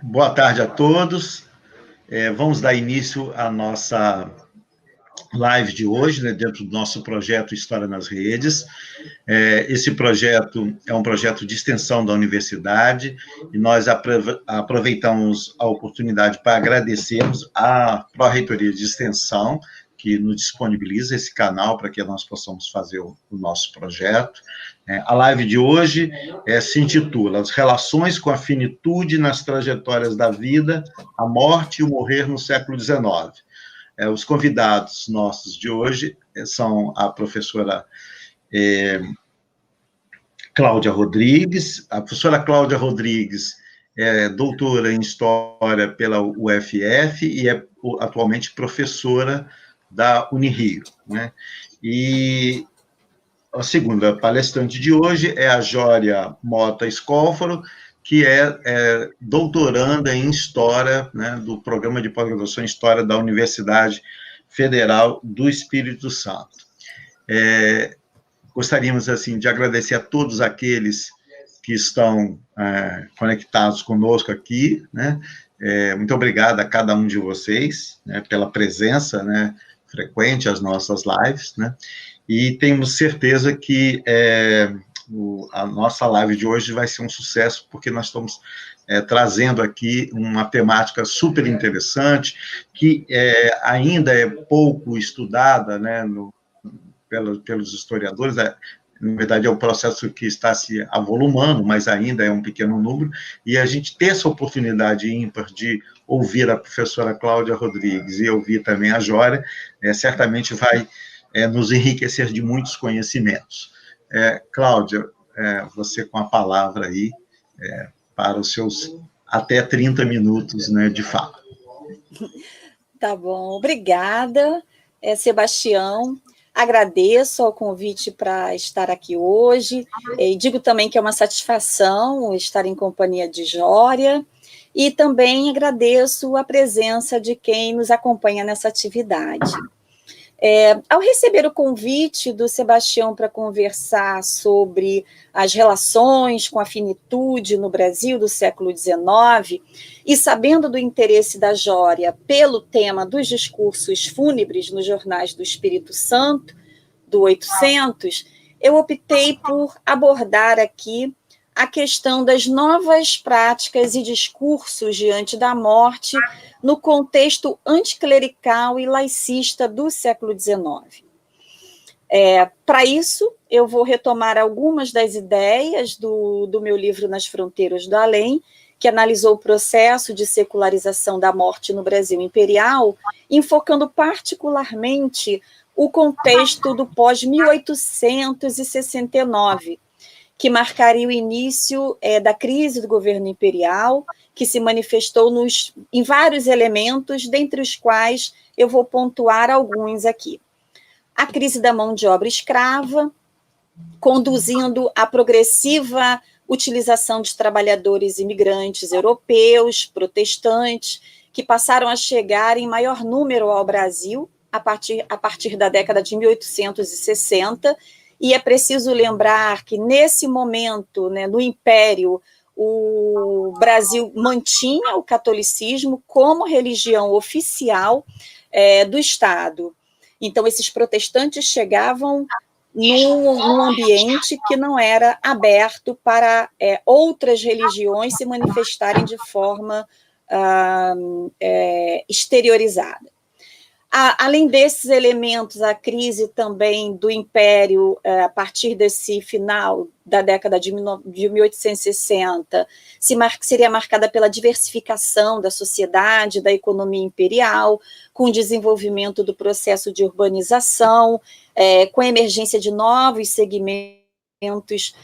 Boa tarde a todos. Vamos dar início à nossa live de hoje, né, dentro do nosso projeto História nas Redes. Esse projeto é um projeto de extensão da universidade e nós aproveitamos a oportunidade para agradecermos à Pró-Reitoria de Extensão, que nos disponibiliza esse canal para que nós possamos fazer o nosso projeto. A live de hoje se intitula As Relações com a Finitude nas Trajetórias da Vida, a Morte e o Morrer no Século XIX. Os convidados nossos de hoje são a professora Cláudia Rodrigues. A professora Cláudia Rodrigues é doutora em História pela UFF e é atualmente professora da Unirio, né? E a segunda palestrante de hoje é a Jória Mota Scófaro, que é doutoranda em História, né, do Programa de Pós-Graduação em História da Universidade Federal do Espírito Santo. Gostaríamos, assim, de agradecer a todos aqueles que estão conectados conosco aqui, né? Muito obrigado a cada um de vocês, né, pela presença, né, frequente às nossas lives, né? E temos certeza que a nossa live de hoje vai ser um sucesso, porque nós estamos trazendo aqui uma temática super interessante, que ainda é pouco estudada, né, pelos historiadores. Na verdade, é um processo que está se avolumando, mas ainda é um pequeno número, e a gente ter essa oportunidade ímpar de ouvir a professora Cláudia Rodrigues e ouvir também a Jória, certamente vai nos enriquecer de muitos conhecimentos. Cláudia, você com a palavra aí para os seus até 30 minutos, né, de fala. Tá bom, obrigada, Sebastião. Agradeço ao convite para estar aqui hoje, e digo também que é uma satisfação estar em companhia de Jória, e também agradeço a presença de quem nos acompanha nessa atividade. Ao receber o convite do Sebastião para conversar sobre as relações com a finitude no Brasil do século XIX, e sabendo do interesse da Jória pelo tema dos discursos fúnebres nos jornais do Espírito Santo, do 800, eu optei por abordar aqui a questão das novas práticas e discursos diante da morte no contexto anticlerical e laicista do século XIX. Para isso, eu vou retomar algumas das ideias do meu livro Nas Fronteiras do Além, que analisou o processo de secularização da morte no Brasil imperial, enfocando particularmente o contexto do pós-1869, que marcaria o início da crise do governo imperial, que se manifestou em vários elementos, dentre os quais eu vou pontuar alguns aqui. A crise da mão de obra escrava, conduzindo à progressiva utilização de trabalhadores imigrantes europeus, protestantes, que passaram a chegar em maior número ao Brasil a partir da década de 1860, e é preciso lembrar que, nesse momento, né, no Império, o Brasil mantinha o catolicismo como religião oficial do Estado. Então, esses protestantes chegavam num ambiente que não era aberto para outras religiões se manifestarem de forma exteriorizada. Além desses elementos, a crise também do Império, a partir desse final da década de 1860, seria marcada pela diversificação da sociedade, da economia imperial, com o desenvolvimento do processo de urbanização, com a emergência de novos segmentos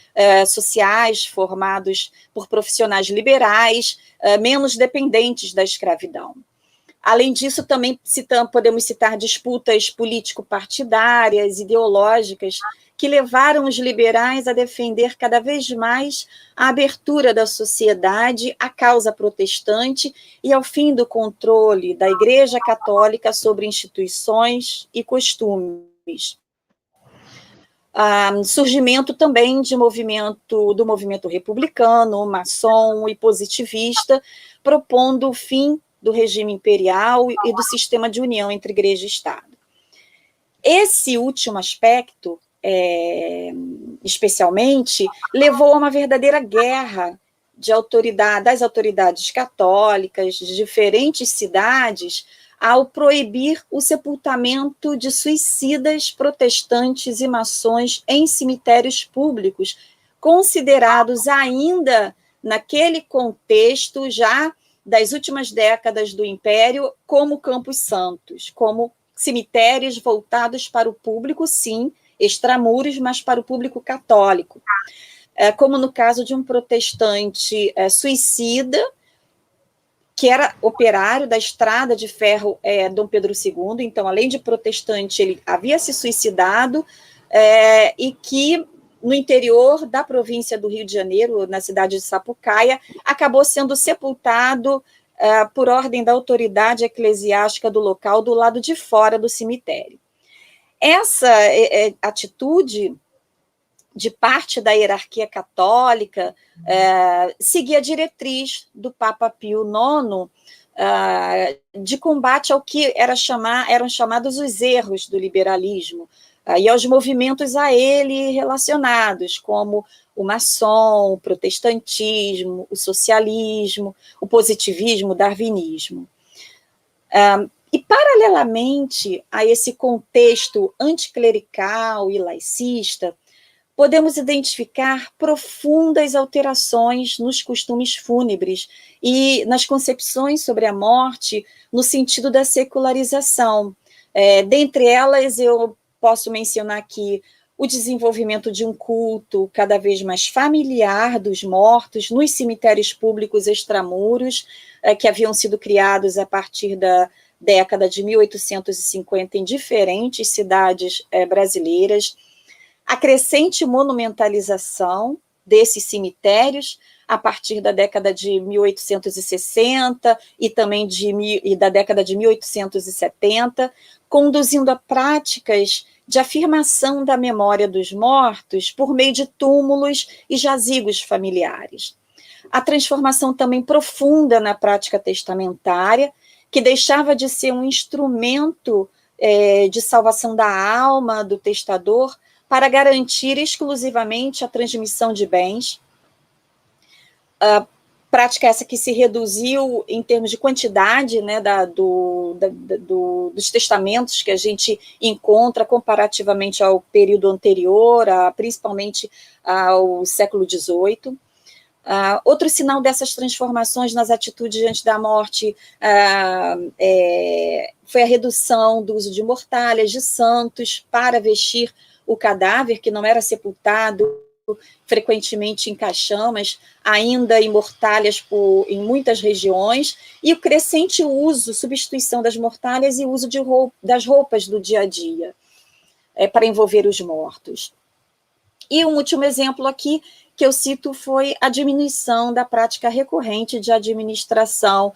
sociais formados por profissionais liberais, menos dependentes da escravidão. Além disso, também podemos citar disputas político-partidárias, ideológicas, que levaram os liberais a defender cada vez mais a abertura da sociedade à causa protestante e ao fim do controle da Igreja Católica sobre instituições e costumes. Surgimento também do movimento republicano, maçom e positivista, propondo o fim do regime imperial e do sistema de união entre Igreja e Estado. Esse último aspecto, especialmente, levou a uma verdadeira guerra das autoridades católicas de diferentes cidades ao proibir o sepultamento de suicidas protestantes e maçons em cemitérios públicos, considerados ainda naquele contexto já das últimas décadas do Império como campos santos, como cemitérios voltados para o público, sim, extramuros, mas para o público católico. Como no caso de um protestante suicida, que era operário da estrada de ferro Dom Pedro II, então, além de protestante, ele havia se suicidado, e que, no interior da província do Rio de Janeiro, na cidade de Sapucaia, acabou sendo sepultado por ordem da autoridade eclesiástica do local, do lado de fora do cemitério. Essa atitude de parte da hierarquia católica seguia a diretriz do Papa Pio IX de combate ao que eram chamados os erros do liberalismo e aos movimentos a ele relacionados, como o maçom, o protestantismo, o socialismo, o positivismo, o darwinismo. E, paralelamente a esse contexto anticlerical e laicista, podemos identificar profundas alterações nos costumes fúnebres e nas concepções sobre a morte no sentido da secularização. Dentre elas, eu posso mencionar aqui o desenvolvimento de um culto cada vez mais familiar dos mortos nos cemitérios públicos extramuros, que haviam sido criados a partir da década de 1850 em diferentes cidades brasileiras, a crescente monumentalização desses cemitérios a partir da década de 1860 e também da década de 1870, conduzindo a práticas de afirmação da memória dos mortos por meio de túmulos e jazigos familiares. A transformação também profunda na prática testamentária, que deixava de ser um instrumento de salvação da alma do testador para garantir exclusivamente a transmissão de bens. Prática essa que se reduziu em termos de quantidade, né, dos testamentos que a gente encontra comparativamente ao período anterior, principalmente ao século XVIII. Outro sinal dessas transformações nas atitudes diante da morte foi a redução do uso de mortalhas, de santos, para vestir o cadáver, que não era sepultado frequentemente em caixão, mas ainda em mortalhas em muitas regiões, e o crescente uso, substituição das mortalhas e uso das roupas do dia a dia para envolver os mortos. E um último exemplo aqui que eu cito foi a diminuição da prática recorrente de administração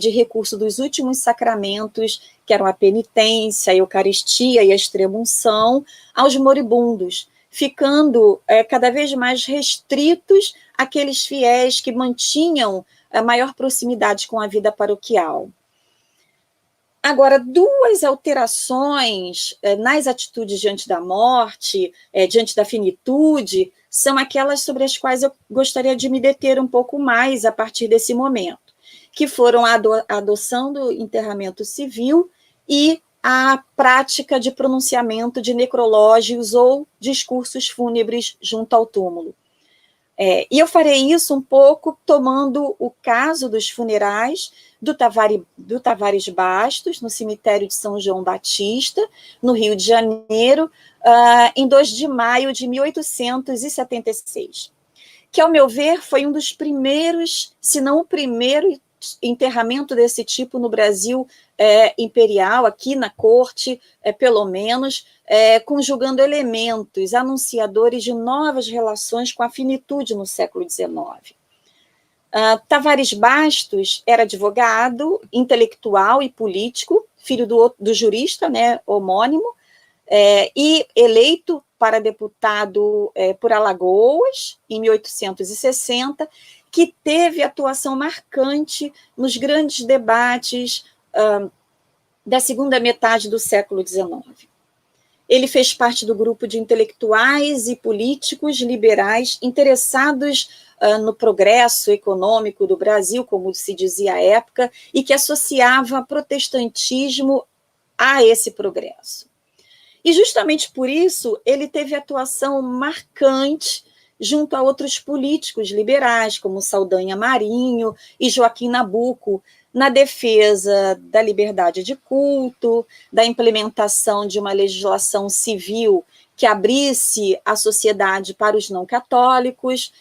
de recurso dos últimos sacramentos, que eram a penitência, a Eucaristia e a extrema-unção, aos moribundos, ficando cada vez mais restritos àqueles fiéis que mantinham a maior proximidade com a vida paroquial. Agora, duas alterações nas atitudes diante da morte, diante da finitude, são aquelas sobre as quais eu gostaria de me deter um pouco mais a partir desse momento, que foram a adoção do enterramento civil e a prática de pronunciamento de necrológios ou discursos fúnebres junto ao túmulo. E eu farei isso um pouco tomando o caso dos funerais do Tavares Bastos, no cemitério de São João Batista, no Rio de Janeiro, em 2 de maio de 1876, que, ao meu ver, foi um dos primeiros, se não o primeiro enterramento desse tipo no Brasil imperial, aqui na corte, pelo menos, conjugando elementos anunciadores de novas relações com a finitude no século XIX. Tavares Bastos era advogado, intelectual e político, filho do jurista, né, homônimo, e eleito para deputado por Alagoas, em 1860, que teve atuação marcante nos grandes debates da segunda metade do século XIX. Ele fez parte do grupo de intelectuais e políticos liberais interessados no progresso econômico do Brasil, como se dizia à época, e que associava protestantismo a esse progresso. E justamente por isso ele teve atuação marcante junto a outros políticos liberais, como Saldanha Marinho e Joaquim Nabuco, na defesa da liberdade de culto, da implementação de uma legislação civil que abrisse a sociedade para os não católicos,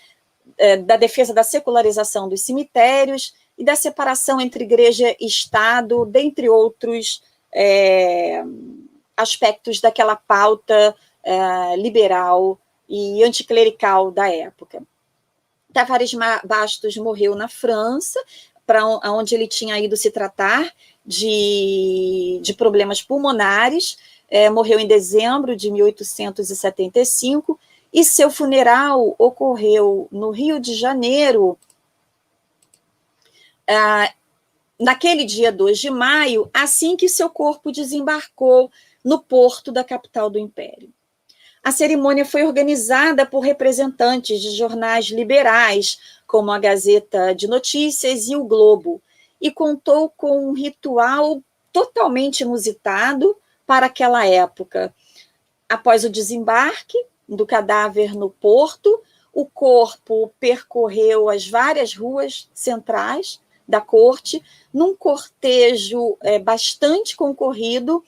da defesa da secularização dos cemitérios e da separação entre igreja e Estado, dentre outros aspectos daquela pauta liberal e anticlerical da época. Tavares Bastos morreu na França, para onde ele tinha ido se tratar de problemas pulmonares, morreu em dezembro de 1875, e seu funeral ocorreu no Rio de Janeiro, naquele dia 2 de maio, assim que seu corpo desembarcou no porto da capital do Império. A cerimônia foi organizada por representantes de jornais liberais, como a Gazeta de Notícias e o Globo, e contou com um ritual totalmente inusitado para aquela época. Após o desembarque do cadáver no porto, o corpo percorreu as várias ruas centrais da corte, num cortejo bastante concorrido,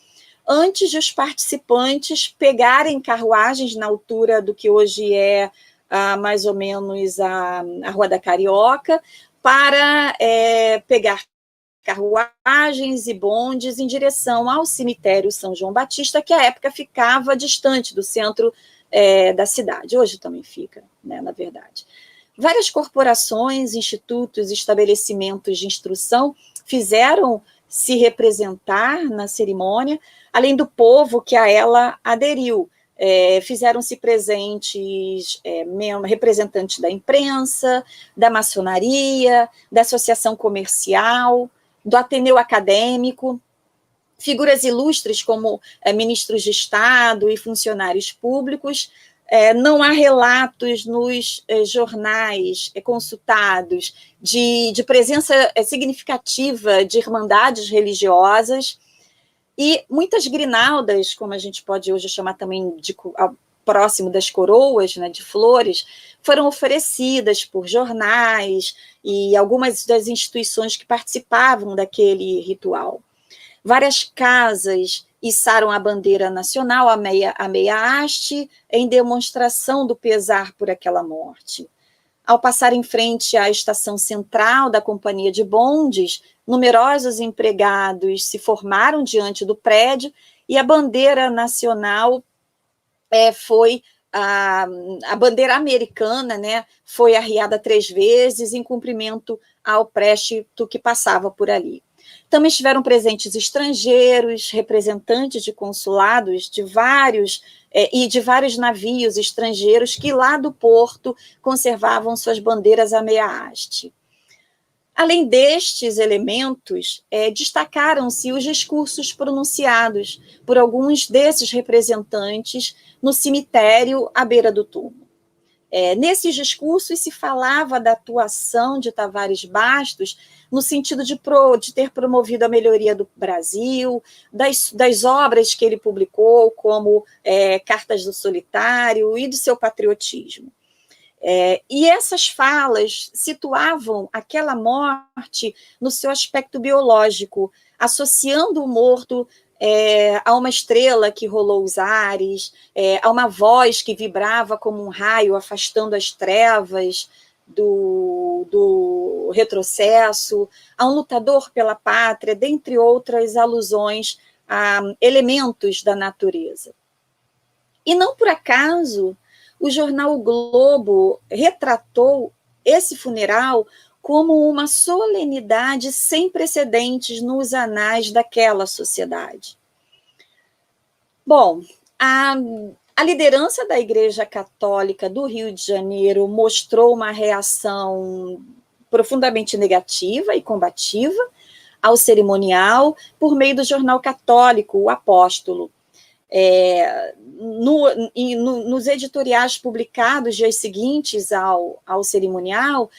antes de os participantes pegarem carruagens na altura do que hoje é mais ou menos a Rua da Carioca, para pegar carruagens e bondes em direção ao cemitério São João Batista, que à época ficava distante do centro da cidade. Hoje também fica, né, na verdade. Várias corporações, institutos, estabelecimentos de instrução fizeram se representar na cerimônia, além do povo que a ela aderiu. Fizeram-se presentes representantes da imprensa, da maçonaria, da associação comercial, do Ateneu Acadêmico, figuras ilustres como ministros de Estado e funcionários públicos. Não há relatos nos jornais consultados de presença significativa de irmandades religiosas, e muitas grinaldas, como a gente pode hoje chamar também próximo das coroas, né, de flores, foram oferecidas por jornais e algumas das instituições que participavam daquele ritual. Várias casas içaram a bandeira nacional, a meia haste, em demonstração do pesar por aquela morte. Ao passar em frente à estação central da companhia de bondes, numerosos empregados se formaram diante do prédio e a bandeira nacional a bandeira americana, né, foi arriada 3 vezes em cumprimento ao préstito que passava por ali. Também estiveram presentes estrangeiros, representantes de consulados de vários navios estrangeiros que lá do porto conservavam suas bandeiras à meia haste. Além destes elementos, destacaram-se os discursos pronunciados por alguns desses representantes no cemitério à beira do túmulo. Nesses discursos se falava da atuação de Tavares Bastos no sentido de ter promovido a melhoria do Brasil, das obras que ele publicou, como Cartas do Solitário, e do seu patriotismo. E essas falas situavam aquela morte no seu aspecto biológico, associando o morto a uma estrela que rolou os ares, a uma voz que vibrava como um raio, afastando as trevas do retrocesso, a um lutador pela pátria, dentre outras alusões a elementos da natureza. E não por acaso, o jornal O Globo retratou esse funeral como uma solenidade sem precedentes nos anais daquela sociedade. Bom, a liderança da Igreja Católica do Rio de Janeiro mostrou uma reação profundamente negativa e combativa ao cerimonial por meio do jornal católico, O Apóstolo. Nos editoriais publicados dias seguintes ao cerimonial,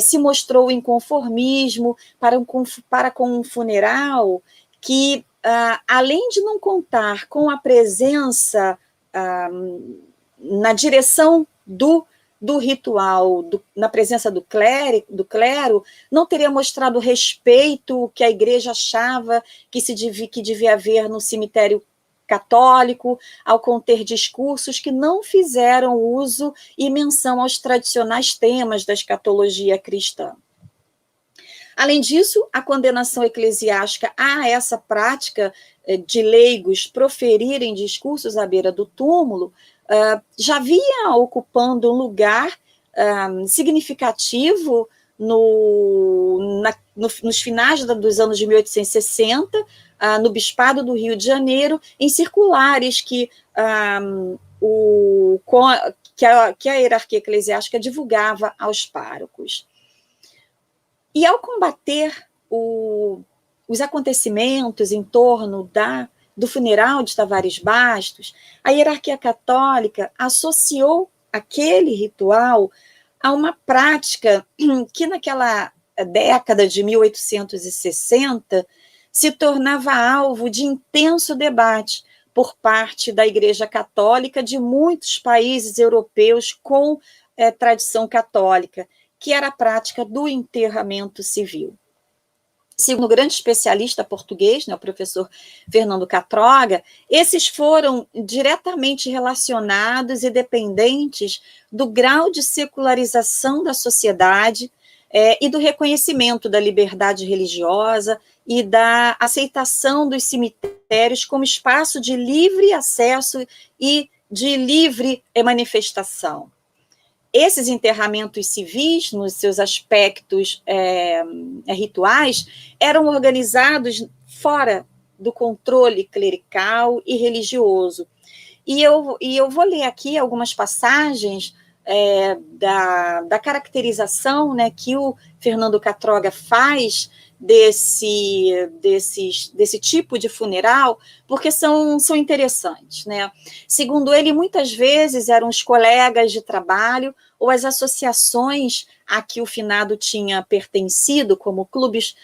se mostrou inconformismo para com um funeral que, além de não contar com a presença na direção do ritual, na presença do clero, não teria mostrado o respeito que a igreja achava que devia haver no cemitério católico, ao conter discursos que não fizeram uso e menção aos tradicionais temas da escatologia cristã. Além disso, a condenação eclesiástica a essa prática de leigos proferirem discursos à beira do túmulo já vinha ocupando um lugar significativo nos finais dos anos de 1860, no Bispado do Rio de Janeiro, em circulares que a hierarquia eclesiástica divulgava aos párocos. E ao combater os acontecimentos em torno do funeral de Tavares Bastos, a hierarquia católica associou aquele ritual a uma prática que naquela década de 1860 se tornava alvo de intenso debate por parte da Igreja Católica de muitos países europeus com tradição católica, que era a prática do enterramento civil. Segundo o grande especialista português, o professor Fernando Catroga, esses foram diretamente relacionados e dependentes do grau de secularização da sociedade e do reconhecimento da liberdade religiosa e da aceitação dos cemitérios como espaço de livre acesso e de livre manifestação. Esses enterramentos civis, nos seus aspectos rituais, eram organizados fora do controle clerical e religioso. E eu vou ler aqui algumas passagens da caracterização, que o Fernando Catroga faz desse tipo de funeral, porque são interessantes, Segundo ele, muitas vezes eram os colegas de trabalho ou as associações a que o finado tinha pertencido, como clubes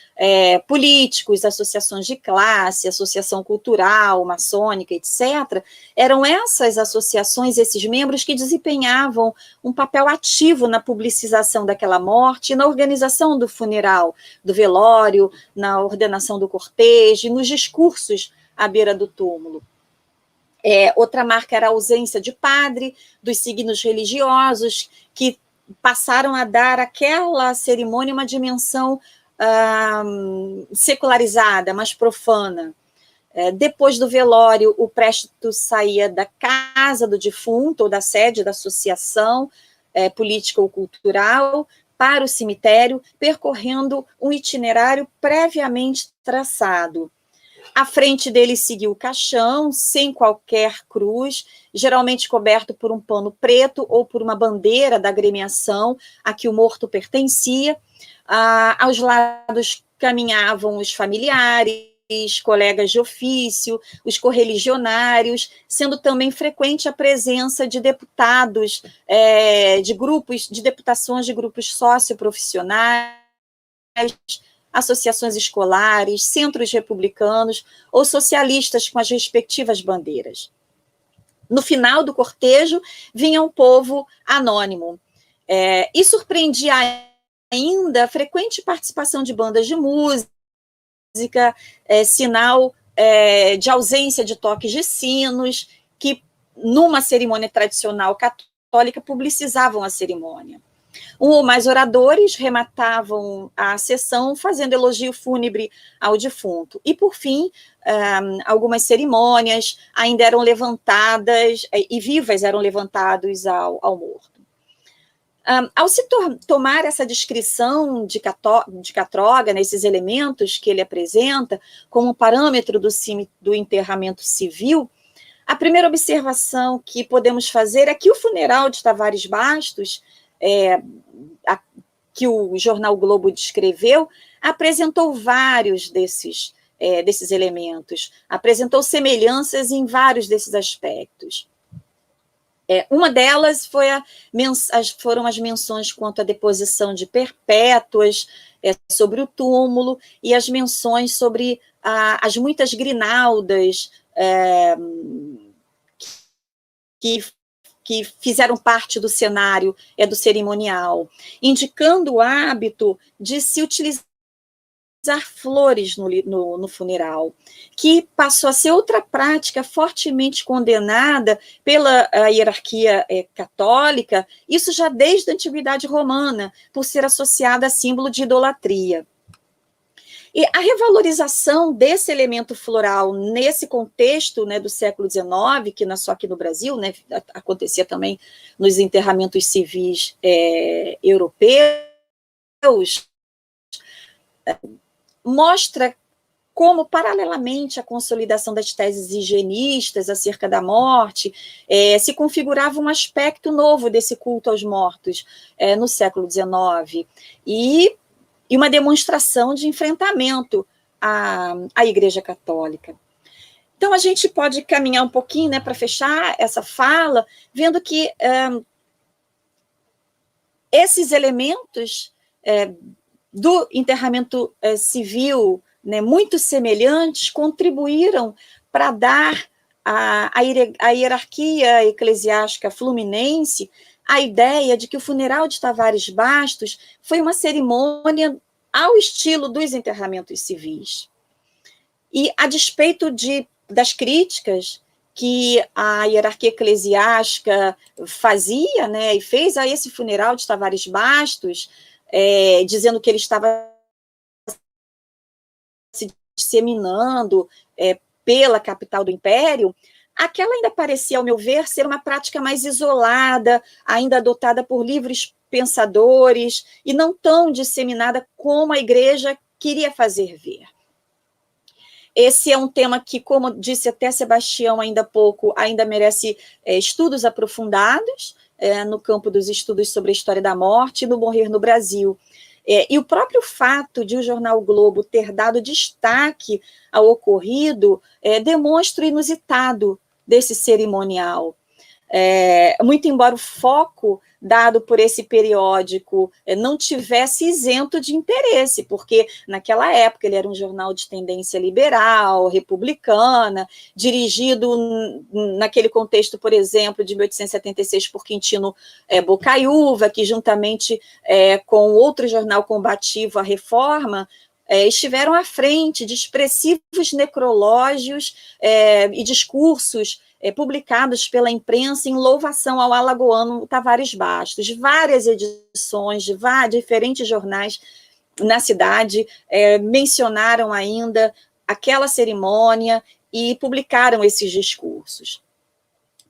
políticos, associações de classe, associação cultural, maçônica, etc., eram essas associações, esses membros que desempenhavam um papel ativo na publicização daquela morte, na organização do funeral, do velório, na ordenação do cortejo, nos discursos à beira do túmulo. Outra marca era a ausência de padre, dos signos religiosos, que passaram a dar àquela cerimônia uma dimensão secularizada, mais profana. Depois do velório, o préstito saía da casa do defunto ou da sede da associação política ou cultural para o cemitério, percorrendo um itinerário previamente traçado. À frente dele seguia o caixão, sem qualquer cruz, geralmente coberto por um pano preto ou por uma bandeira da agremiação a que o morto pertencia. Aos lados caminhavam os familiares, colegas de ofício, os correligionários, sendo também frequente a presença de deputados, de deputações de grupos socioprofissionais, associações escolares, centros republicanos ou socialistas com as respectivas bandeiras. No final do cortejo, vinha um povo anônimo. E surpreendia ainda a frequente participação de bandas de música, sinal de ausência de toques de sinos, que, numa cerimônia tradicional católica, publicizavam a cerimônia. Um ou mais oradores rematavam a sessão fazendo elogio fúnebre ao defunto. E, por fim, algumas cerimônias ainda eram levantadas, e vivas eram levantados ao morto. Ao se tomar essa descrição de Catrógano, esses elementos que ele apresenta como parâmetro do enterramento civil, a primeira observação que podemos fazer é que o funeral de Tavares Bastos, que o jornal Globo descreveu, apresentou vários desses elementos, apresentou semelhanças em vários desses aspectos. Uma delas foram as menções quanto à deposição de perpétuas sobre o túmulo e as menções sobre as muitas grinaldas que fizeram parte do cenário do cerimonial, indicando o hábito de se utilizar flores no funeral, que passou a ser outra prática fortemente condenada pela hierarquia católica, isso já desde a Antiguidade Romana, por ser associada a símbolo de idolatria. E a revalorização desse elemento floral nesse contexto, né, do século XIX, que não é só aqui no Brasil, né, acontecia também nos enterramentos civis europeus, mostra como, paralelamente à consolidação das teses higienistas acerca da morte, se configurava um aspecto novo desse culto aos mortos no século XIX, e uma demonstração de enfrentamento à Igreja Católica. Então, a gente pode caminhar um pouquinho, né, para fechar essa fala, vendo que esses elementos do enterramento civil, né, muito semelhantes, contribuíram para dar à hierarquia eclesiástica fluminense a ideia de que o funeral de Tavares Bastos foi uma cerimônia ao estilo dos enterramentos civis. E, a despeito das críticas que a hierarquia eclesiástica fazia, né, e fez a esse funeral de Tavares Bastos, dizendo que ele estava se disseminando pela capital do Império, aquela ainda parecia, ao meu ver, ser uma prática mais isolada, ainda adotada por livres pensadores, e não tão disseminada como a Igreja queria fazer ver. Esse é um tema que, como disse até Sebastião ainda há pouco, ainda merece estudos aprofundados no campo dos estudos sobre a história da morte e do morrer no Brasil. E o próprio fato de o jornal o Globo ter dado destaque ao ocorrido demonstra o inusitado desse cerimonial. Muito embora o foco dado por esse periódico não tivesse isento de interesse, porque naquela época ele era um jornal de tendência liberal, republicana, dirigido naquele contexto, por exemplo, de 1876 por Quintino Bocaiúva, que juntamente com outro jornal combativo, a Reforma, estiveram à frente de expressivos necrológios e discursos publicados pela imprensa em louvação ao alagoano Tavares Bastos. Várias edições de diferentes jornais na cidade mencionaram ainda aquela cerimônia e publicaram esses discursos.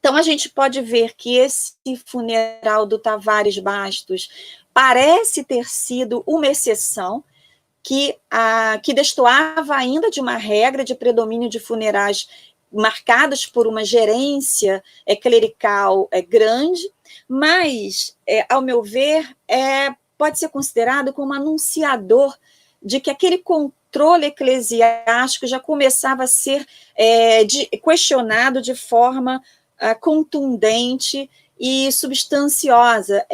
Então, a gente pode ver que esse funeral do Tavares Bastos parece ter sido uma exceção, que destoava ainda de uma regra de predomínio de funerais marcados por uma gerência clerical grande, mas, ao meu ver, pode ser considerado como anunciador de que aquele controle eclesiástico já começava a ser questionado de forma contundente e substanciosa,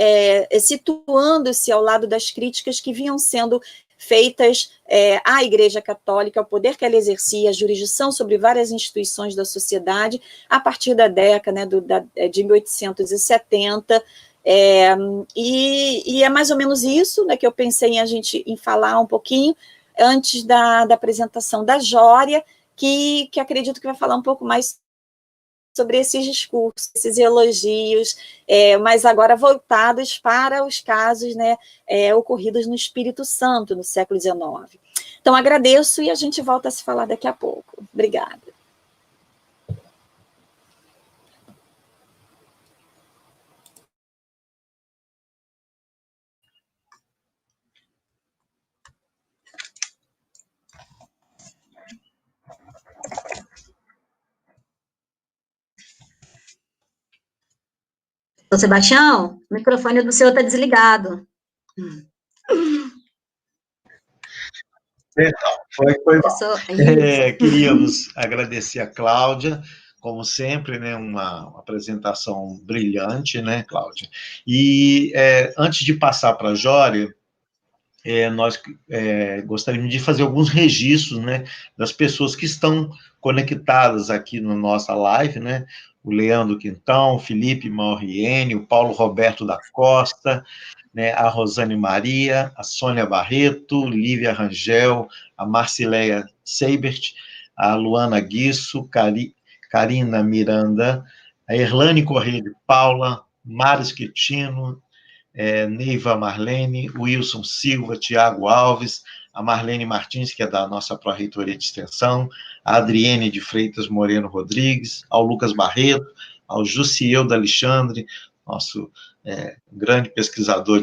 situando-se ao lado das críticas que vinham sendo feitas à Igreja Católica, ao poder que ela exercia, a jurisdição sobre várias instituições da sociedade, a partir da década de 1870, e é mais ou menos isso, né, que eu pensei em falar um pouquinho, antes da apresentação da Jória, que acredito que vai falar um pouco mais sobre esses discursos, esses elogios, mas agora voltados para os casos, né, ocorridos no Espírito Santo, no século XIX. Então, agradeço e a gente volta a se falar daqui a pouco. Obrigada. Ô, Sebastião, o microfone do senhor está desligado. Então, foi bom. Queríamos agradecer a Cláudia, como sempre, né, uma apresentação brilhante, né, Cláudia? E antes de passar para a Jória, nós gostaríamos de fazer alguns registros, né, das pessoas que estão conectadas aqui na nossa live, né? O Leandro Quintão, o Felipe Mauriene, o Paulo Roberto da Costa, né, a Rosane Maria, a Sônia Barreto, Lívia Rangel, a Marcileia Seibert, a Luana Guisso, Karina Miranda, a Erlane Correia de Paula, Maris Quetino, Neiva Marlene, Wilson Silva, Tiago Alves, a Marlene Martins, que é da nossa Pró-Reitoria de Extensão, a Adriene de Freitas Moreno Rodrigues, ao Lucas Barreto, ao Jussiel Alexandre, nosso grande pesquisador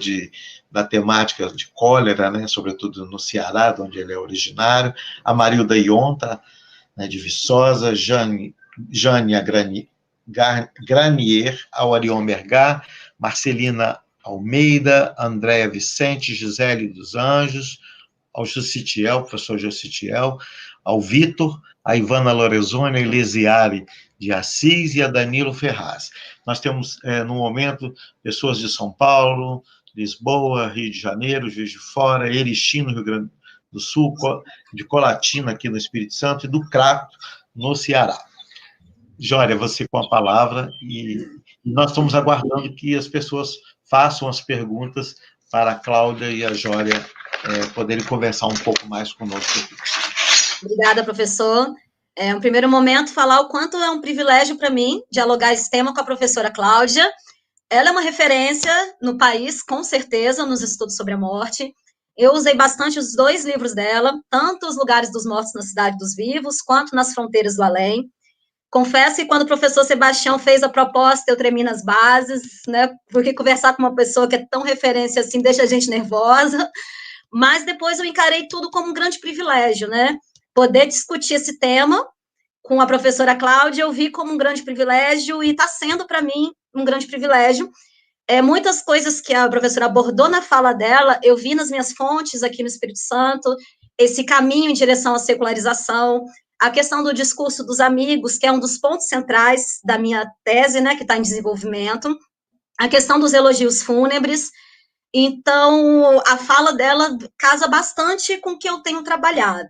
da temática de cólera, né, sobretudo no Ceará, de onde ele é originário, a Marilda Ionta, né, de Viçosa, Jânia Granier, ao Arion Bergar, Marcelina Almeida, Andréa Vicente, Gisele dos Anjos, ao Jussitiel, professor Jussitiel, ao Vitor, a Ivana Lorenzoni, a Elisiare de Assis e a Danilo Ferraz. Nós temos, no momento, pessoas de São Paulo, Lisboa, Rio de Janeiro, Juiz de Fora, Erechim, no Rio Grande do Sul, de Colatina, aqui no Espírito Santo, e do Crato, no Ceará. Jória, você com a palavra, e nós estamos aguardando que as pessoas façam as perguntas para a Cláudia e a Jória poderem conversar um pouco mais conosco aqui. Obrigada, professor. Um primeiro momento, falar o quanto é um privilégio para mim dialogar esse tema com a professora Cláudia. Ela é uma referência no país, com certeza, nos estudos sobre a morte. Eu usei bastante os 2 livros dela, tanto Os Lugares dos Mortos na Cidade dos Vivos, quanto Nas Fronteiras do Além. Confesso que quando o professor Sebastião fez a proposta, eu tremi nas bases, né, porque conversar com uma pessoa que é tão referência assim deixa a gente nervosa, mas depois eu encarei tudo como um grande privilégio, né, poder discutir esse tema com a professora Cláudia, eu vi como um grande privilégio e está sendo para mim um grande privilégio. Muitas coisas que a professora abordou na fala dela, eu vi nas minhas fontes aqui no Espírito Santo, esse caminho em direção à secularização, a questão do discurso dos amigos, que é um dos pontos centrais da minha tese, né, que está em desenvolvimento, a questão dos elogios fúnebres. Então, a fala dela casa bastante com o que eu tenho trabalhado.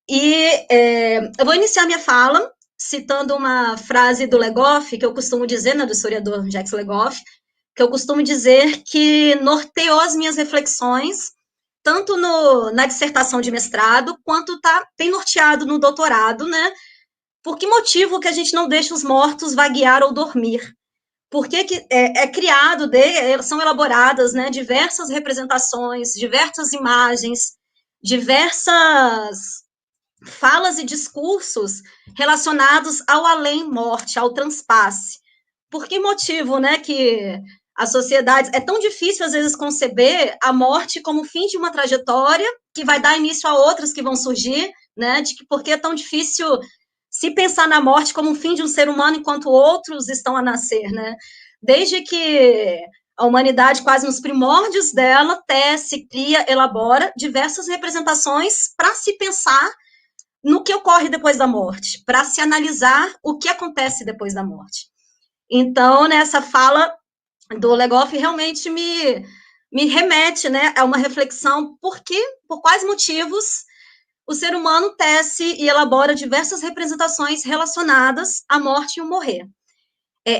E eu vou iniciar minha fala citando uma frase do Legoff, que eu costumo dizer, né, do historiador Jacques Legoff, que eu costumo dizer que norteou as minhas reflexões, tanto na dissertação de mestrado, quanto tem norteado no doutorado, né? Por que motivo que a gente não deixa os mortos vaguear ou dormir? Por que criado, são elaboradas, né, diversas representações, diversas imagens, diversas falas e discursos relacionados ao além-morte, ao transpasse. Por que motivo, né, que a sociedade... É tão difícil, às vezes, conceber a morte como fim de uma trajetória que vai dar início a outras que vão surgir, né, porque é tão difícil se pensar na morte como um fim de um ser humano enquanto outros estão a nascer, né? Desde que a humanidade, quase nos primórdios dela, tece, cria, elabora diversas representações para se pensar no que ocorre depois da morte, para se analisar o que acontece depois da morte. Então, nessa fala do Legoff, realmente me remete, né, a uma reflexão por quais motivos o ser humano tece e elabora diversas representações relacionadas à morte e o morrer.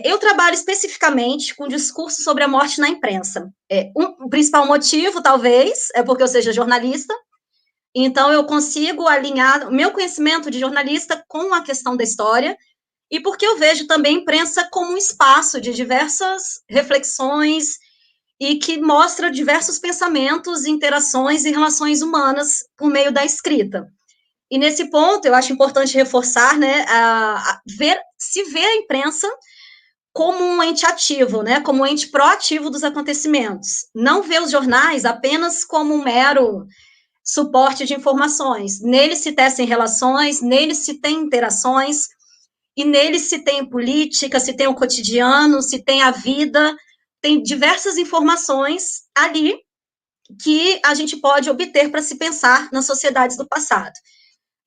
Eu trabalho especificamente com discurso sobre a morte na imprensa. O principal motivo, talvez, é porque eu seja jornalista, então eu consigo alinhar o meu conhecimento de jornalista com a questão da história, e porque eu vejo também a imprensa como um espaço de diversas reflexões e que mostra diversos pensamentos, interações e relações humanas por meio da escrita. E nesse ponto, eu acho importante reforçar, né, ver a imprensa como um ente ativo, né, como um ente proativo dos acontecimentos. Não ver os jornais apenas como um mero suporte de informações. Neles se tecem relações, neles se tem interações, e neles se tem política, se tem o cotidiano, se tem a vida, tem diversas informações ali que a gente pode obter para se pensar nas sociedades do passado.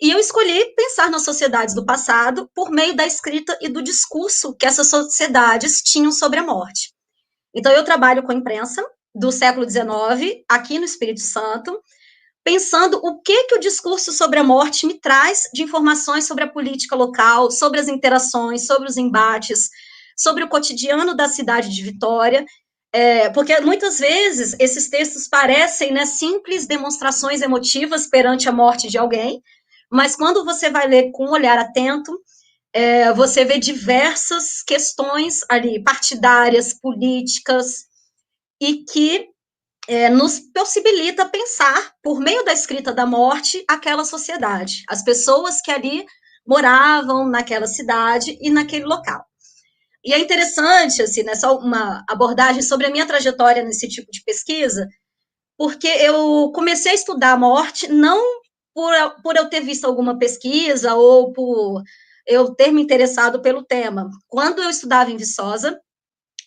E eu escolhi pensar nas sociedades do passado por meio da escrita e do discurso que essas sociedades tinham sobre a morte. Então, eu trabalho com a imprensa do século XIX, aqui no Espírito Santo, pensando o que o discurso sobre a morte me traz de informações sobre a política local, sobre as interações, sobre os embates, sobre o cotidiano da cidade de Vitória, porque muitas vezes esses textos parecem, né, simples demonstrações emotivas perante a morte de alguém, mas quando você vai ler com um olhar atento, você vê diversas questões ali, partidárias, políticas, e que nos possibilita pensar, por meio da escrita da morte, aquela sociedade, as pessoas que ali moravam naquela cidade e naquele local. E é interessante, assim, né, só uma abordagem sobre a minha trajetória nesse tipo de pesquisa, porque eu comecei a estudar a morte não por eu ter visto alguma pesquisa ou por eu ter me interessado pelo tema. Quando eu estudava em Viçosa,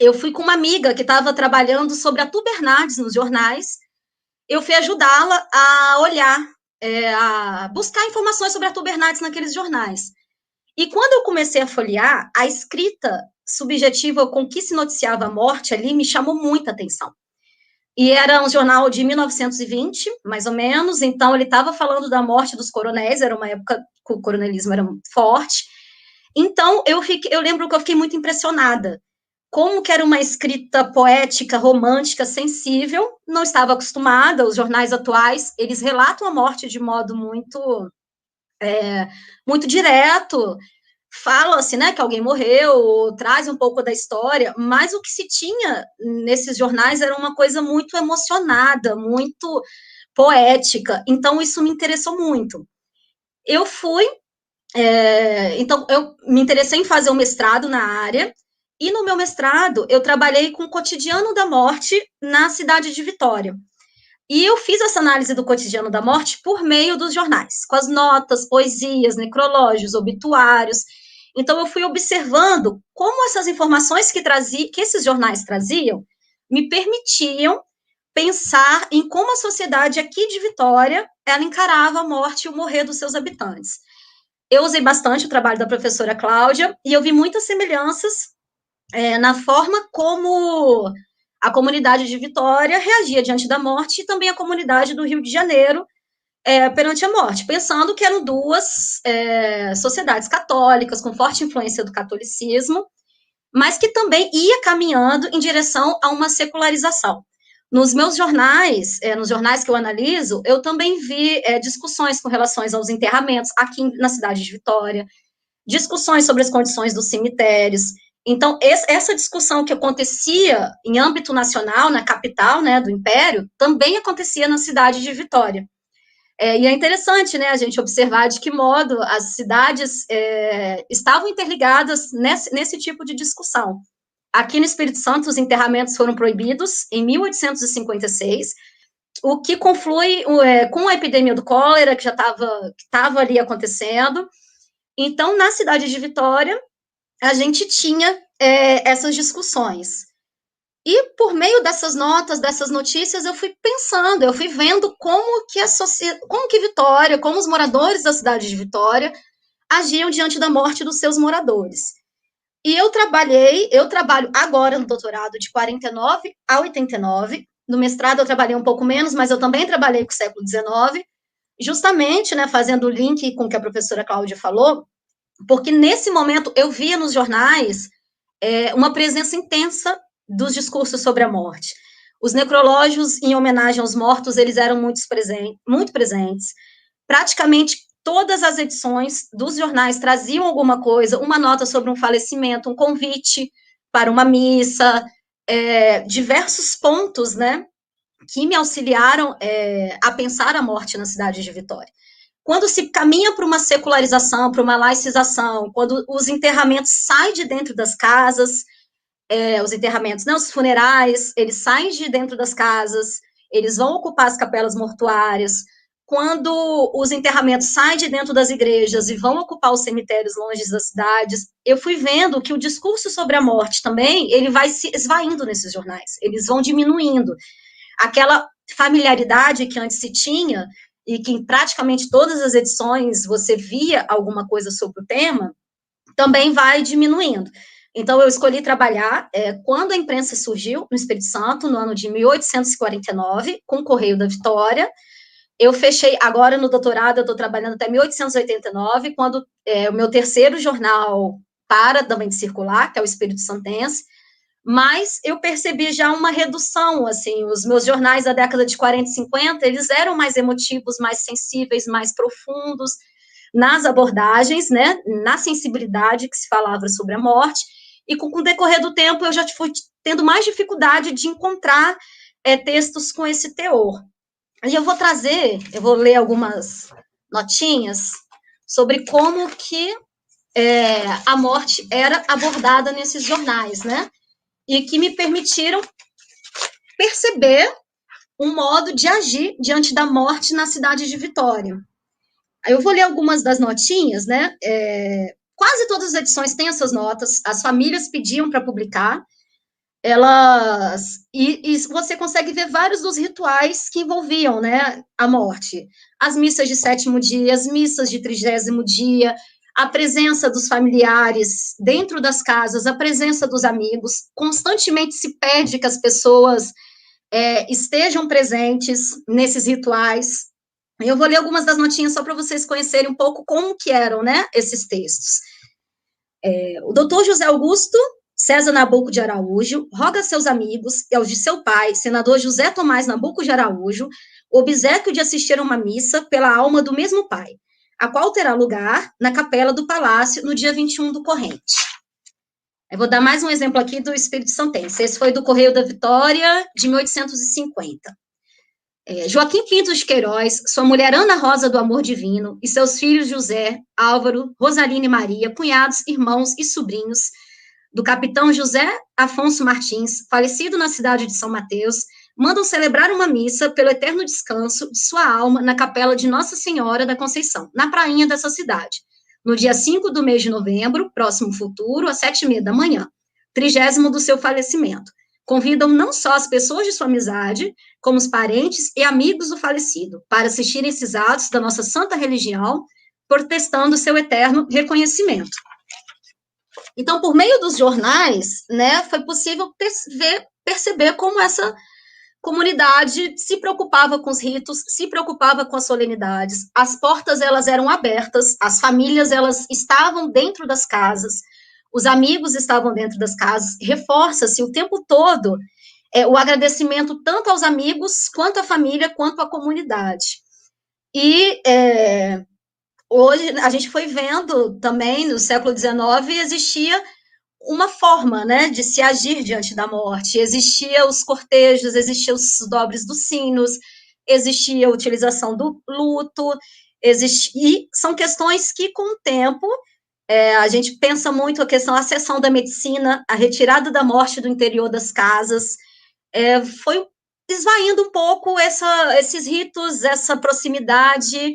eu fui com uma amiga que estava trabalhando sobre a Tuba Bernardes nos jornais, eu fui ajudá-la a olhar, a buscar informações sobre a Tuba Bernardes naqueles jornais. E quando eu comecei a folhear, a escrita subjetiva com que se noticiava a morte ali me chamou muita atenção. E era um jornal de 1920, mais ou menos, então ele estava falando da morte dos coronéis, era uma época que o coronelismo era forte. Então, eu lembro que eu fiquei muito impressionada. Como que era uma escrita poética, romântica, sensível, não estava acostumada, os jornais atuais, eles relatam a morte de modo muito direto, fala-se, né, que alguém morreu, traz um pouco da história, mas o que se tinha nesses jornais era uma coisa muito emocionada, muito poética, então isso me interessou muito. Então eu me interessei em fazer um mestrado na área, e no meu mestrado eu trabalhei com o cotidiano da morte na cidade de Vitória. E eu fiz essa análise do cotidiano da morte por meio dos jornais, com as notas, poesias, necrológios, obituários. Então, eu fui observando como essas informações que esses jornais traziam me permitiam pensar em como a sociedade aqui de Vitória ela encarava a morte e o morrer dos seus habitantes. Eu usei bastante o trabalho da professora Cláudia e eu vi muitas semelhanças na forma como a comunidade de Vitória reagia diante da morte e também a comunidade do Rio de Janeiro perante a morte, pensando que eram duas sociedades católicas com forte influência do catolicismo, mas que também ia caminhando em direção a uma secularização. Nos meus jornais, nos jornais que eu analiso, eu também vi discussões com relação aos enterramentos aqui na cidade de Vitória, discussões sobre as condições dos cemitérios. Então, essa discussão que acontecia em âmbito nacional, na capital, né, do Império, também acontecia na cidade de Vitória. E é interessante, né, a gente observar de que modo as cidades estavam interligadas nesse tipo de discussão. Aqui no Espírito Santo, os enterramentos foram proibidos em 1856, o que conflui com a epidemia do cólera, que já estava ali acontecendo. Então, na cidade de Vitória, a gente tinha essas discussões. E por meio dessas notas, dessas notícias, eu fui pensando, eu fui vendo como que Vitória, como os moradores da cidade de Vitória agiam diante da morte dos seus moradores. E eu trabalho agora no doutorado de 49 a 89, no mestrado eu trabalhei um pouco menos, mas eu também trabalhei com o século XIX, justamente, né, fazendo o link com o que a professora Cláudia falou, porque nesse momento eu via nos jornais uma presença intensa dos discursos sobre a morte. Os necrológios em homenagem aos mortos, eles eram muito presentes. Praticamente todas as edições dos jornais traziam alguma coisa, uma nota sobre um falecimento, um convite para uma missa, diversos pontos, né, que me auxiliaram a pensar a morte na cidade de Vitória. Quando se caminha para uma secularização, para uma laicização, quando os enterramentos saem de dentro das casas, os enterramentos, não, os funerais, eles saem de dentro das casas, eles vão ocupar as capelas mortuárias, quando os enterramentos saem de dentro das igrejas e vão ocupar os cemitérios longe das cidades, eu fui vendo que o discurso sobre a morte também, ele vai se esvaindo nesses jornais, eles vão diminuindo. Aquela familiaridade que antes se tinha, e que em praticamente todas as edições você via alguma coisa sobre o tema, também vai diminuindo. Então, eu escolhi trabalhar quando a imprensa surgiu no Espírito Santo, no ano de 1849, com o Correio da Vitória. Eu fechei, agora no doutorado, eu estou trabalhando até 1889, quando o meu terceiro jornal para também de circular, que é o Espírito Santense, mas eu percebi já uma redução, assim, os meus jornais da década de 40 e 50, eles eram mais emotivos, mais sensíveis, mais profundos nas abordagens, né, na sensibilidade que se falava sobre a morte, e com o decorrer do tempo eu já fui tendo mais dificuldade de encontrar textos com esse teor. E eu vou ler algumas notinhas sobre como que a morte era abordada nesses jornais, né, e que me permitiram perceber um modo de agir diante da morte na cidade de Vitória. Eu vou ler algumas das notinhas, né? Quase todas as edições têm essas notas, as famílias pediam para publicar, e você consegue ver vários dos rituais que envolviam, né, a morte. As missas de 7º dia, as missas de 30º dia, a presença dos familiares dentro das casas, a presença dos amigos. Constantemente se pede que as pessoas estejam presentes nesses rituais. Eu vou ler algumas das notinhas só para vocês conhecerem um pouco como que eram, né, esses textos. O doutor José Augusto César Nabuco de Araújo roga a seus amigos e aos de seu pai, senador José Tomás Nabuco de Araújo, o obséquio de assistir a uma missa pela alma do mesmo pai, a qual terá lugar na capela do palácio no dia 21 do corrente. Eu vou dar mais um exemplo aqui do Espírito Santense. Esse foi do Correio da Vitória, de 1850. Joaquim Pinto de Queiroz, sua mulher Ana Rosa do Amor Divino, e seus filhos José, Álvaro, Rosalina e Maria, cunhados, irmãos e sobrinhos, do capitão José Afonso Martins, falecido na cidade de São Mateus, mandam celebrar uma missa pelo eterno descanso de sua alma na capela de Nossa Senhora da Conceição, na prainha dessa cidade, no dia 5 do mês de novembro, próximo futuro, às 7h30 da manhã, 30º do seu falecimento. Convidam não só as pessoas de sua amizade, como os parentes e amigos do falecido, para assistirem esses atos da nossa santa religião, protestando seu eterno reconhecimento. Então, por meio dos jornais, né, foi possível perceber como essa comunidade se preocupava com os ritos, se preocupava com as solenidades, as portas, elas eram abertas, as famílias, elas estavam dentro das casas, os amigos estavam dentro das casas, reforça-se o tempo todo o agradecimento tanto aos amigos, quanto à família, quanto à comunidade. E hoje, a gente foi vendo também, no século XIX, existia uma forma, né, de se agir diante da morte. Existia os cortejos, existiam os dobres dos sinos, existia a utilização do luto, e são questões que, com o tempo, a gente pensa muito a questão, a seção da medicina, a retirada da morte do interior das casas, foi esvaindo um pouco esses ritos, essa proximidade,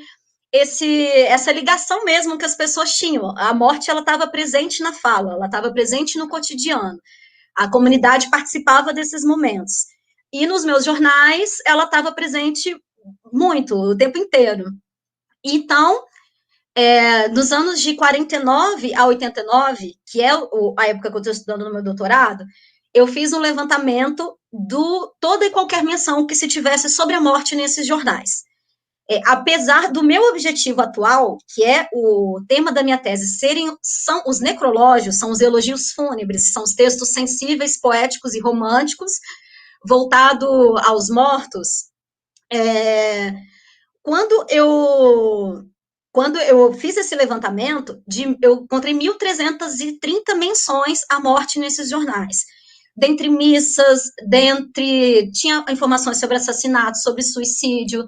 essa ligação mesmo que as pessoas tinham. A morte, ela estava presente na fala, ela estava presente no cotidiano. A comunidade participava desses momentos. E nos meus jornais, ela estava presente muito, o tempo inteiro. Então, dos anos de 49 a 89, que é a época que eu estou estudando no meu doutorado, eu fiz um levantamento do toda e qualquer menção que se tivesse sobre a morte nesses jornais. Apesar do meu objetivo atual, que é o tema da minha tese, são os necrológios, são os elogios fúnebres, são os textos sensíveis, poéticos e românticos, voltado aos mortos, quando quando eu fiz esse levantamento, eu encontrei 1.330 menções à morte nesses jornais. Dentre missas, tinha informações sobre assassinato, sobre suicídio,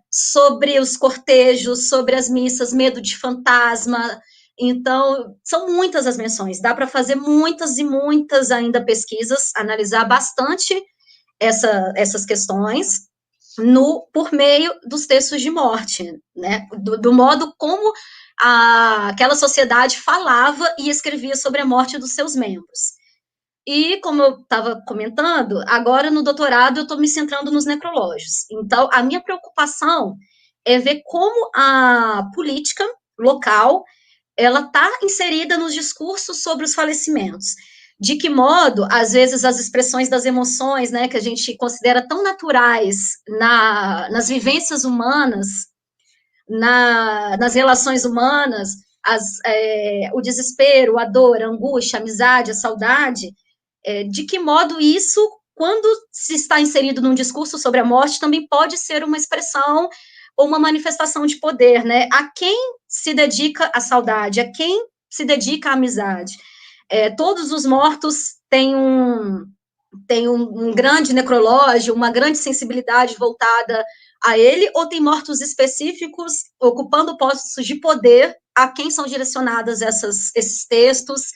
sobre os cortejos, sobre as missas, medo de fantasma. Então, são muitas as menções, dá para fazer muitas e muitas ainda pesquisas, analisar bastante essas questões por meio dos textos de morte, né? Do modo como aquela sociedade falava e escrevia sobre a morte dos seus membros. E, como eu estava comentando, agora no doutorado eu estou me centrando nos necrológios. Então, a minha preocupação é ver como a política local ela está inserida nos discursos sobre os falecimentos. De que modo, às vezes, as expressões das emoções, né, que a gente considera tão naturais nas vivências humanas, nas relações humanas, o desespero, a dor, a angústia, a amizade, a saudade, de que modo isso, quando se está inserido num discurso sobre a morte, também pode ser uma expressão ou uma manifestação de poder, né? A quem se dedica a saudade, a quem se dedica a amizade. Todos os mortos têm um grande necrológio, uma grande sensibilidade voltada a ele, ou tem mortos específicos ocupando postos de poder a quem são direcionados esses textos,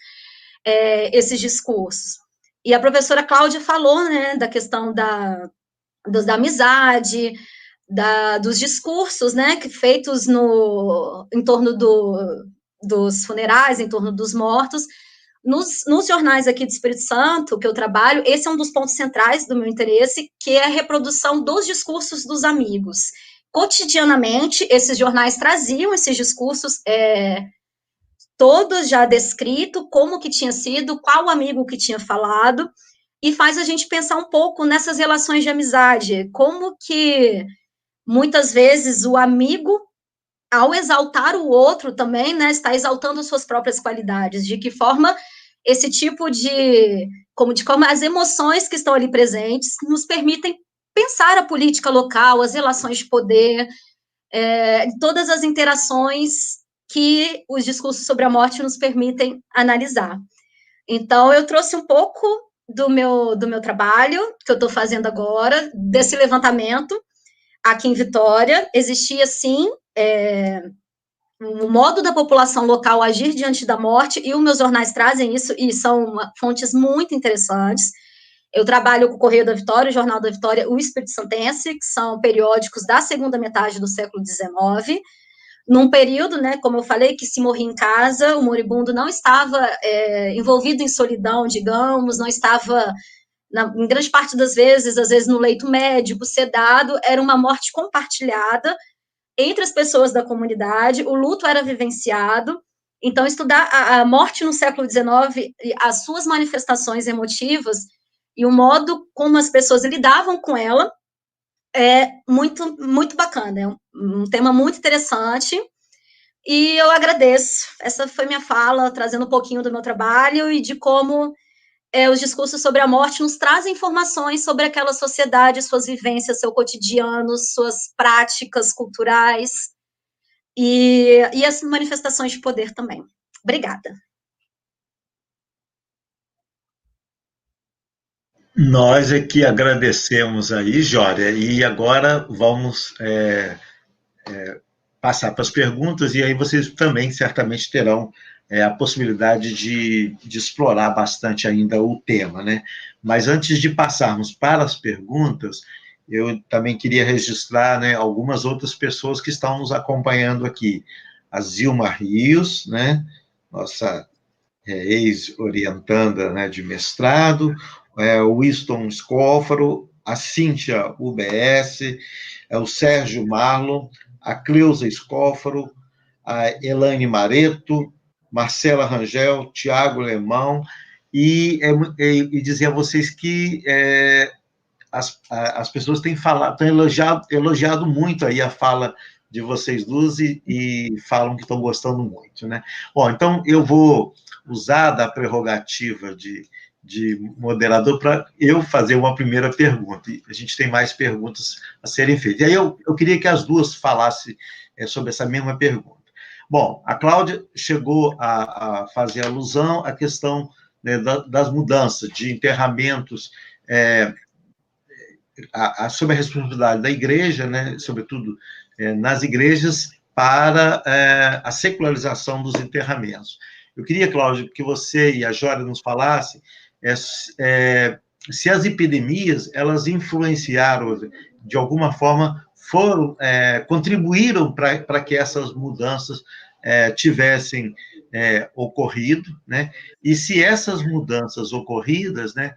esses discursos. E a professora Cláudia falou, né, da questão da amizade, dos discursos, né, feitos em torno dos funerais, em torno dos mortos. Nos jornais aqui do Espírito Santo, que eu trabalho, esse é um dos pontos centrais do meu interesse, que é a reprodução dos discursos dos amigos. Cotidianamente, esses jornais traziam esses discursos, todos já descrito, como que tinha sido, qual amigo que tinha falado, e faz a gente pensar um pouco nessas relações de amizade, como que muitas vezes o amigo, ao exaltar o outro também, né, está exaltando suas próprias qualidades, de que forma esse tipo de como as emoções que estão ali presentes nos permitem pensar a política local, as relações de poder, todas as interações que os discursos sobre a morte nos permitem analisar. Então, eu trouxe um pouco do meu trabalho, que eu estou fazendo agora, desse levantamento aqui em Vitória. Existia, sim, o modo da população local agir diante da morte, e os meus jornais trazem isso, e são fontes muito interessantes. Eu trabalho com o Correio da Vitória, o Jornal da Vitória, o Espírito Santense, que são periódicos da segunda metade do século XIX, num período, né, como eu falei, que se morria em casa, o moribundo não estava envolvido em solidão, digamos, não estava, em grande parte das vezes, às vezes no leito médico, sedado, era uma morte compartilhada entre as pessoas da comunidade, o luto era vivenciado. Então, estudar a morte no século XIX, as suas manifestações emotivas e o modo como as pessoas lidavam com ela, é muito, muito bacana, é um tema muito interessante, e eu agradeço. Essa foi minha fala, trazendo um pouquinho do meu trabalho e de como os discursos sobre a morte nos trazem informações sobre aquela sociedade, suas vivências, seu cotidiano, suas práticas culturais e as manifestações de poder também. Obrigada. Nós é que agradecemos aí, Jória, e agora vamos passar para as perguntas, e aí vocês também certamente terão a possibilidade de explorar bastante ainda o tema, né? Mas antes de passarmos para as perguntas, eu também queria registrar, né, algumas outras pessoas que estão nos acompanhando aqui. A Zilma Rios, né, nossa ex-orientanda, né, de mestrado, o Winston Scófaro, a Cíntia UBS, o Sérgio Marlon, a Cleusa Scófaro, a Elaine Mareto, Marcela Rangel, Tiago Lemão, e dizer a vocês que as pessoas têm falado, têm elogiado muito aí a fala de vocês duas e falam que estão gostando muito, né? Bom, então eu vou usar da prerrogativa de moderador para eu fazer uma primeira pergunta. E a gente tem mais perguntas a serem feitas. E aí eu queria que as duas falassem sobre essa mesma pergunta. Bom, a Cláudia chegou a fazer alusão à questão, né, das mudanças, de enterramentos, sobre a responsabilidade da igreja, né, sobretudo nas igrejas, para a secularização dos enterramentos. Eu queria, Cláudia, que você e a Jória nos falassem se as epidemias, elas influenciaram, de alguma forma, contribuíram para que essas mudanças tivessem ocorrido, né? E se essas mudanças ocorridas, né,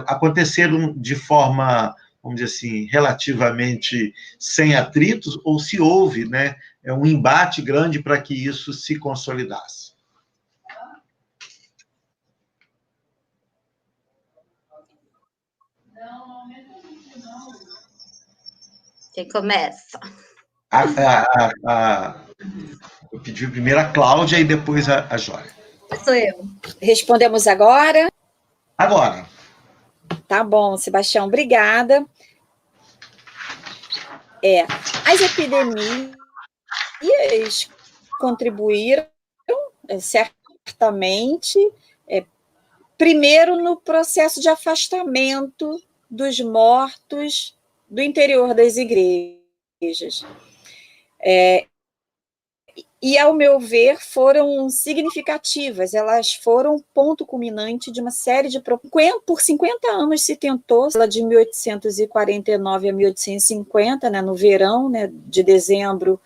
aconteceram de forma, vamos dizer assim, relativamente sem atritos, ou se houve, né, um embate grande para que isso se consolidasse. Quem começa? Eu pedi primeiro a Cláudia e depois a Jória. Sou eu. Respondemos agora? Agora. Tá bom, Sebastião, obrigada. As epidemias contribuíram, certamente, primeiro no processo de afastamento dos mortos do interior das igrejas. E, ao meu ver, foram significativas, elas foram ponto culminante de uma série de... Por 50 anos se tentou, de 1849 a 1850, né, no verão, né, de dezembro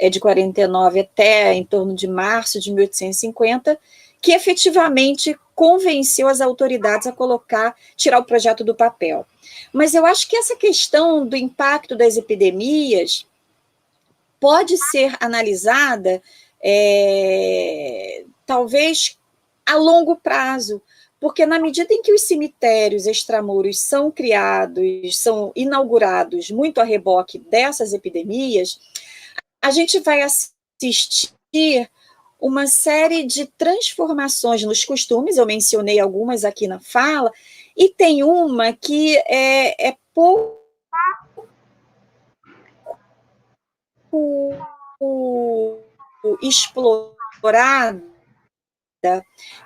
de 49 até em torno de março de 1850, que efetivamente convenceu as autoridades a tirar o projeto do papel. Mas eu acho que essa questão do impacto das epidemias pode ser analisada, talvez, a longo prazo, porque na medida em que os cemitérios extramuros são criados, são inaugurados muito a reboque dessas epidemias, a gente vai assistir uma série de transformações nos costumes, eu mencionei algumas aqui na fala, e tem uma que é pouco explorada,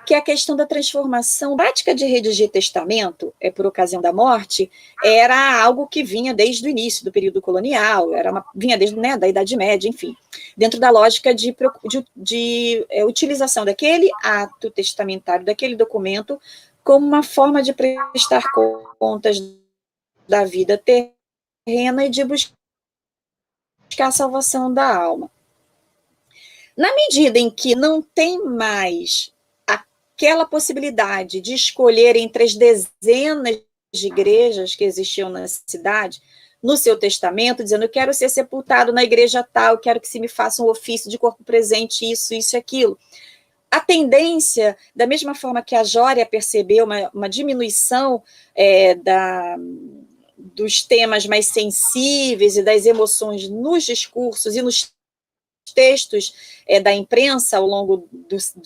que é a questão da transformação. A prática de redigir testamento, por ocasião da morte, era algo que vinha desde o início do período colonial, vinha desde, né, da Idade Média, enfim, dentro da lógica de utilização daquele ato testamentário, daquele documento, como uma forma de prestar contas da vida terrena e de buscar a salvação da alma. Na medida em que não tem mais aquela possibilidade de escolher entre as dezenas de igrejas que existiam na cidade, no seu testamento, dizendo, eu quero ser sepultado na igreja tal, eu quero que se me faça um ofício de corpo presente, isso e aquilo. A tendência, da mesma forma que a Jória percebeu uma diminuição dos temas mais sensíveis e das emoções nos discursos e nos textos da imprensa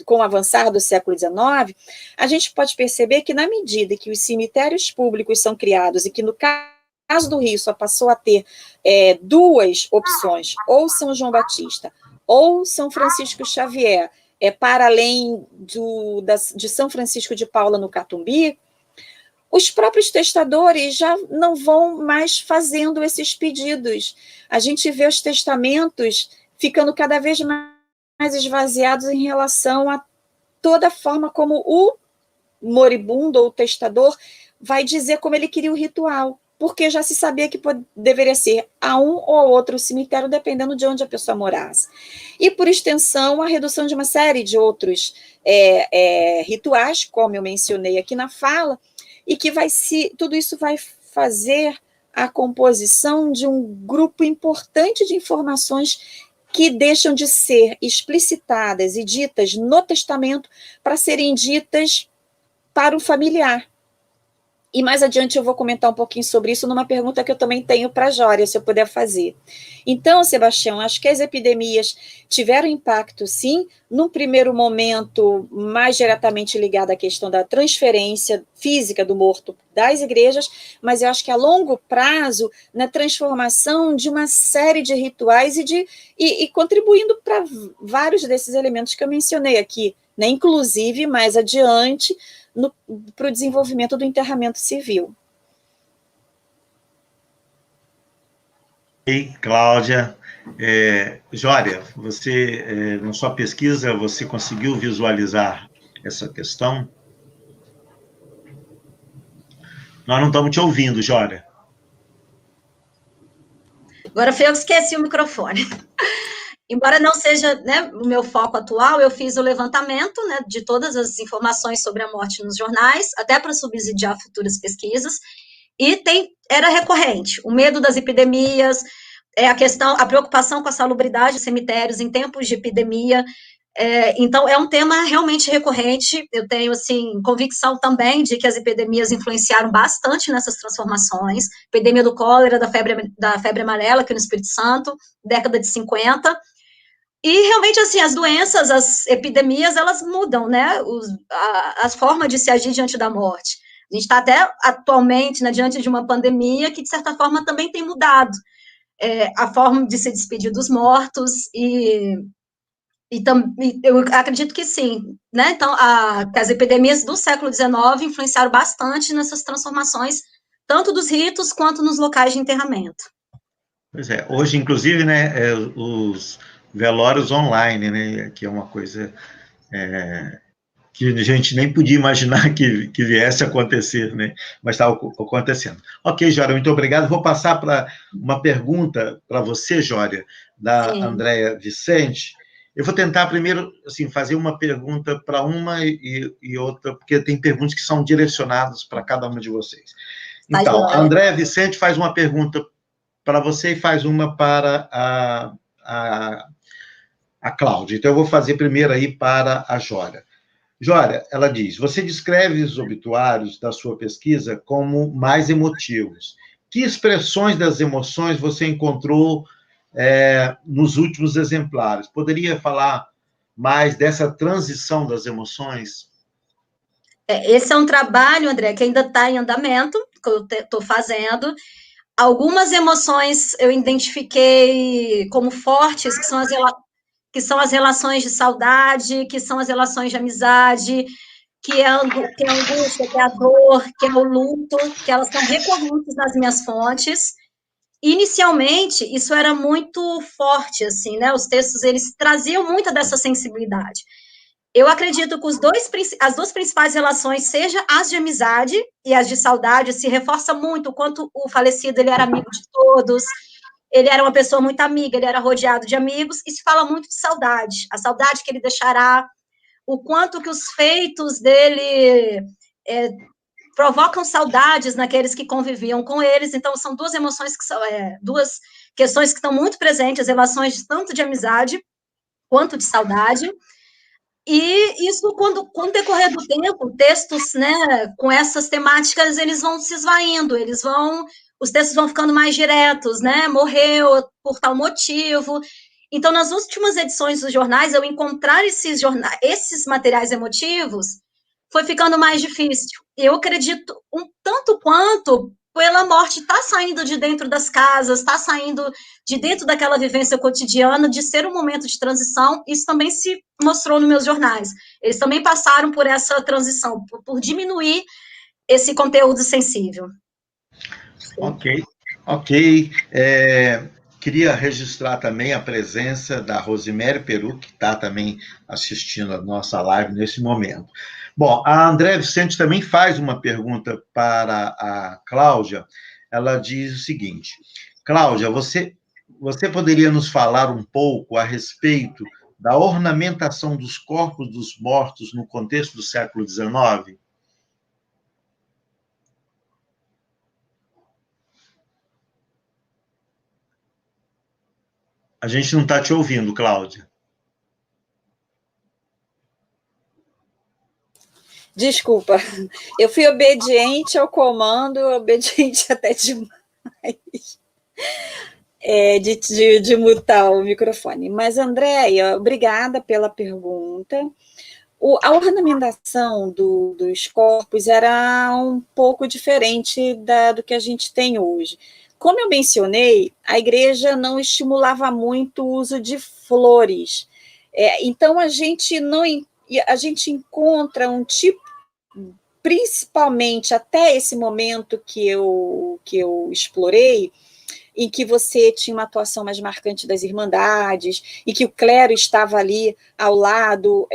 com o avançar do século XIX, a gente pode perceber que, na medida que os cemitérios públicos são criados e que, no caso do Rio, só passou a ter duas opções, ou São João Batista ou São Francisco Xavier, para além de São Francisco de Paula, no Catumbi, os próprios testadores já não vão mais fazendo esses pedidos. A gente vê os testamentos ficando cada vez mais esvaziados em relação a toda a forma como o moribundo ou o testador vai dizer como ele queria o ritual, porque já se sabia que deveria ser a um ou outro cemitério, dependendo de onde a pessoa morasse. E, por extensão, a redução de uma série de outros rituais, como eu mencionei aqui na fala, e que tudo isso vai fazer a composição de um grupo importante de informações que deixam de ser explicitadas e ditas no testamento para serem ditas para o familiar. E mais adiante eu vou comentar um pouquinho sobre isso numa pergunta que eu também tenho para a Jória, se eu puder fazer. Então, Sebastião, acho que as epidemias tiveram impacto, sim, num primeiro momento mais diretamente ligado à questão da transferência física do morto das igrejas, mas eu acho que a longo prazo, na transformação de uma série de rituais e contribuindo para vários desses elementos que eu mencionei aqui, né? Inclusive, mais adiante, para o desenvolvimento do enterramento civil. E Cláudia, Jória, você, na sua pesquisa, você conseguiu visualizar essa questão? Nós não estamos te ouvindo, Jória. Agora foi eu que esqueci o microfone. Embora não seja, né, o meu foco atual, eu fiz o levantamento, né, de todas as informações sobre a morte nos jornais, até para subsidiar futuras pesquisas, e era recorrente o medo das epidemias, a preocupação com a salubridade dos cemitérios em tempos de epidemia. Então, é um tema realmente recorrente. Eu tenho, assim, convicção também de que as epidemias influenciaram bastante nessas transformações. Epidemia do cólera, da febre amarela aqui no Espírito Santo, década de 50. E, realmente, assim, as doenças, as epidemias, elas mudam, né? As formas de se agir diante da morte. A gente está até atualmente, né, diante de uma pandemia que, de certa forma, também tem mudado a forma de se despedir dos mortos e eu acredito que sim, né? Então, que as epidemias do século XIX influenciaram bastante nessas transformações, tanto dos ritos quanto nos locais de enterramento. Pois é, hoje, inclusive, né, os velórios online, né, que é uma coisa que a gente nem podia imaginar que viesse a acontecer, né, mas está acontecendo. Ok, Jória, muito obrigado. Vou passar para uma pergunta para você, Jória, da Andréa Vicente. Eu vou tentar primeiro, assim, fazer uma pergunta para uma e outra, porque tem perguntas que são direcionadas para cada uma de vocês. Então, a Andréa Vicente faz uma pergunta para você e faz uma para a Cláudia. Então, eu vou fazer primeiro aí para a Jória. Jória, ela diz, você descreve os obituários da sua pesquisa como mais emotivos. Que expressões das emoções você encontrou nos últimos exemplares? Poderia falar mais dessa transição das emoções? Esse é um trabalho, André, que ainda está em andamento, que eu estou fazendo. Algumas emoções eu identifiquei como fortes, que são as relações de saudade, que são as relações de amizade, que é a angústia, que é a dor, que é o luto, que elas são recorrentes nas minhas fontes. Inicialmente, isso era muito forte, assim, né? Os textos, eles traziam muita dessa sensibilidade. Eu acredito que as duas principais relações, seja as de amizade e as de saudade, se reforça muito o quanto o falecido ele era amigo de todos, ele era uma pessoa muito amiga, ele era rodeado de amigos, e se fala muito de saudade, a saudade que ele deixará, o quanto que os feitos dele provocam saudades naqueles que conviviam com eles. Então, são duas emoções que são, duas questões que estão muito presentes, relações tanto de amizade quanto de saudade. E isso, quando decorrer do tempo, textos, né, com essas temáticas, eles vão se esvaindo, os textos vão ficando mais diretos, né, morreu por tal motivo. Então, nas últimas edições dos jornais, eu encontrar esses materiais emotivos foi ficando mais difícil. Eu acredito um tanto quanto pela morte está saindo de dentro das casas, está saindo de dentro daquela vivência cotidiana, de ser um momento de transição. Isso também se mostrou nos meus jornais. Eles também passaram por essa transição, por diminuir esse conteúdo sensível. Ok. Queria registrar também a presença da Rosemary Peru, que está também assistindo a nossa live nesse momento. Bom, a Andréa Vicente também faz uma pergunta para a Cláudia. Ela diz o seguinte: Cláudia, você poderia nos falar um pouco a respeito da ornamentação dos corpos dos mortos no contexto do século XIX? A gente não está te ouvindo, Cláudia. Desculpa, eu fui obediente ao comando, obediente até demais, de mutar o microfone. Mas, Andréia, obrigada pela pergunta. A ornamentação dos corpos era um pouco diferente do que a gente tem hoje. Como eu mencionei, a igreja não estimulava muito o uso de flores. Então, a gente encontra um tipo, principalmente até esse momento que eu explorei, em que você tinha uma atuação mais marcante das irmandades, e que o clero estava ali ao lado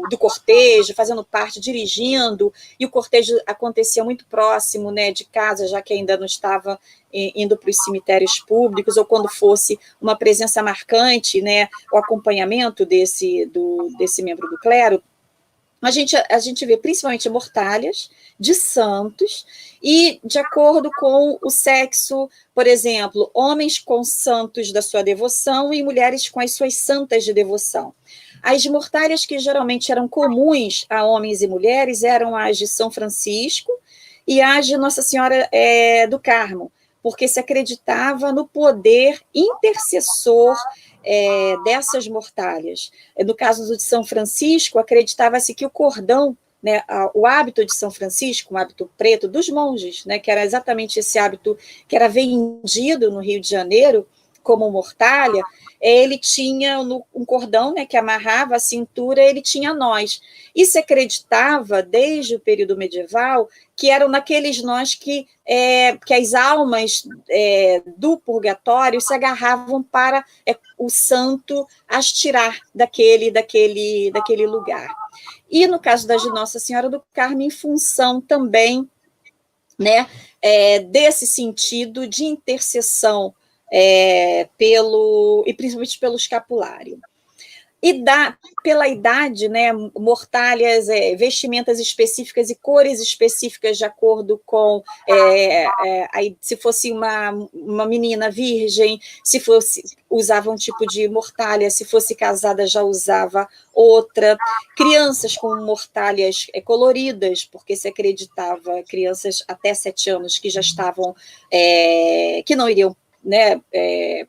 do cortejo, fazendo parte, dirigindo, e o cortejo acontecia muito próximo, né, de casa, já que ainda não estava indo para os cemitérios públicos, ou quando fosse uma presença marcante, né, o acompanhamento desse membro do clero. A gente vê principalmente mortalhas de santos, e de acordo com o sexo, por exemplo, homens com santos da sua devoção e mulheres com as suas santas de devoção. As mortalhas que geralmente eram comuns a homens e mulheres eram as de São Francisco e as de Nossa Senhora do Carmo, porque se acreditava no poder intercessor dessas mortalhas. No caso de São Francisco, acreditava-se que o cordão, né, o hábito de São Francisco, um hábito preto dos monges, né, que era exatamente esse hábito que era vendido no Rio de Janeiro como mortalha, ele tinha um cordão, né, que amarrava a cintura, ele tinha nós. E se acreditava, desde o período medieval, que eram naqueles nós que as almas do purgatório se agarravam para o santo as tirar daquele lugar. E no caso da de Nossa Senhora do Carmo, em função também, né, desse sentido de intercessão, e principalmente pelo escapulário. E pela idade, né, mortalhas, vestimentas específicas e cores específicas de acordo com se fosse uma menina virgem, se fosse, usava um tipo de mortalha, se fosse casada já usava outra. Crianças com mortalhas coloridas, porque se acreditava crianças até 7 anos que já estavam, que não iriam, né,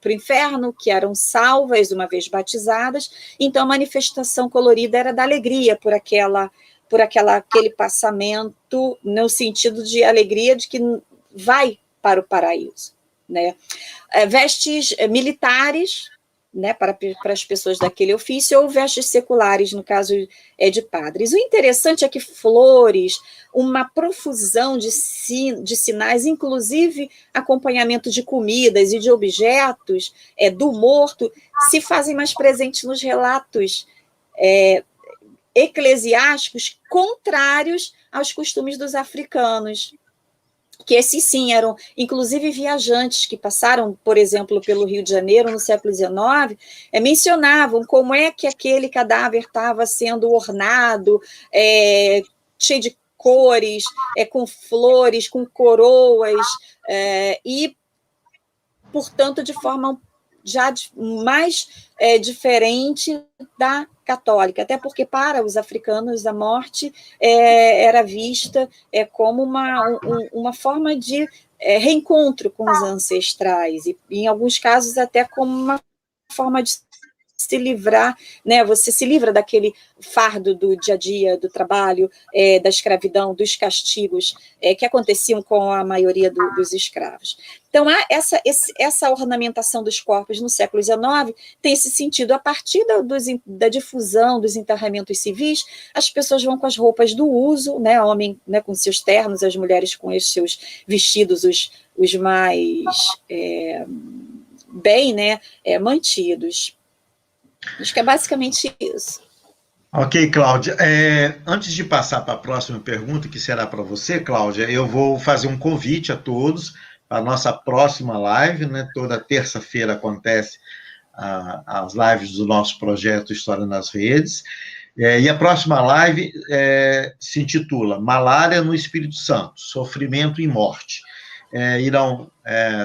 para o inferno, que eram salvas uma vez batizadas. Então a manifestação colorida era da alegria por aquele passamento, no sentido de alegria de que vai para o paraíso, né? Vestes militares, né, para as pessoas daquele ofício, ou vestes seculares, no caso de padres. O interessante é que flores, uma profusão de sinais, inclusive acompanhamento de comidas e de objetos do morto, se fazem mais presentes nos relatos eclesiásticos contrários aos costumes dos africanos, que esses sim eram, inclusive, viajantes que passaram, por exemplo, pelo Rio de Janeiro no século XIX, mencionavam como é que aquele cadáver estava sendo ornado, cheio de cores, com flores, com coroas, e, portanto, de forma já mais diferente da católica, até porque para os africanos a morte era vista como uma forma de reencontro com os ancestrais, e em alguns casos até como uma forma de se livrar, né? Você se livra daquele fardo do dia a dia, do trabalho, da escravidão, dos castigos que aconteciam com a maioria dos escravos. Então, essa ornamentação dos corpos no século XIX tem esse sentido. A partir da difusão dos enterramentos civis, as pessoas vão com as roupas do uso, né? Homem, né, com seus ternos, as mulheres com os seus vestidos, os mais bem, né, mantidos. Acho que é basicamente isso. Ok, Cláudia. Antes de passar para a próxima pergunta, que será para você, Cláudia, eu vou fazer um convite a todos para a nossa próxima live, né? Toda terça-feira acontece as lives do nosso projeto História nas Redes, e a próxima live se intitula Malária no Espírito Santo, Sofrimento e Morte. Irão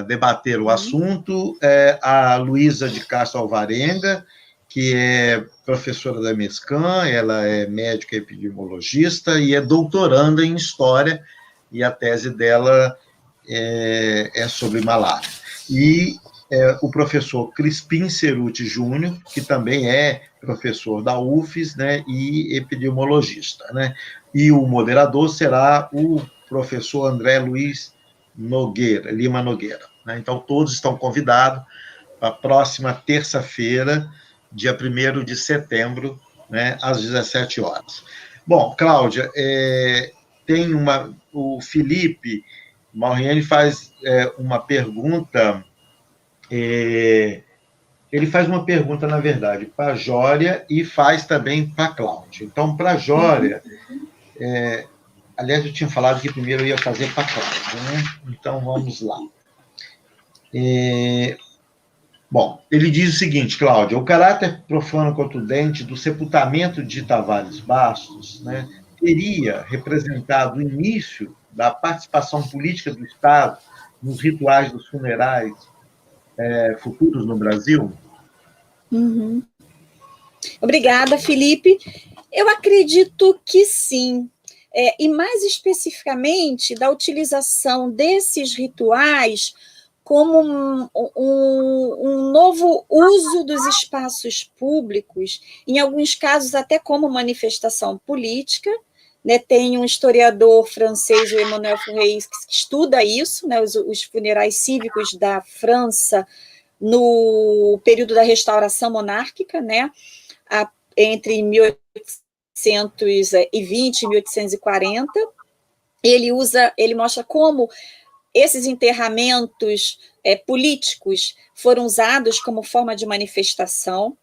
debater o assunto a Luísa de Castro Alvarenga, que é professora da Mescan, ela é médica epidemiologista e é doutoranda em História, e a tese dela é sobre malária. E o professor Crispim Ceruti Júnior, que também é professor da UFES, né, e epidemiologista, né? E o moderador será o professor André Luiz Lima Nogueira, né? Então, todos estão convidados para a próxima terça-feira, dia 1º de setembro, né, às 17 horas. Bom, Cláudia, tem o Felipe Mauriani faz uma pergunta, ele faz uma pergunta, na verdade, para a Jória e faz também para a Cláudia. Então, para a Jória, aliás, eu tinha falado que primeiro eu ia fazer para a Cláudia, né? Então, vamos lá. Bom, ele diz o seguinte, Cláudia: o caráter profano contundente do sepultamento de Tavares Bastos, né, teria representado o início da participação política do Estado nos rituais dos funerais futuros no Brasil? Uhum. Obrigada, Felipe. Eu acredito que sim. E mais especificamente da utilização desses rituais como um novo uso dos espaços públicos, em alguns casos até como manifestação política, né? Tem um historiador francês, o Emmanuel Fourier, que estuda isso, né? Os funerais cívicos da França no período da restauração monárquica, né? Entre 1820 e 1840. Ele mostra como esses enterramentos políticos foram usados como forma de manifestação.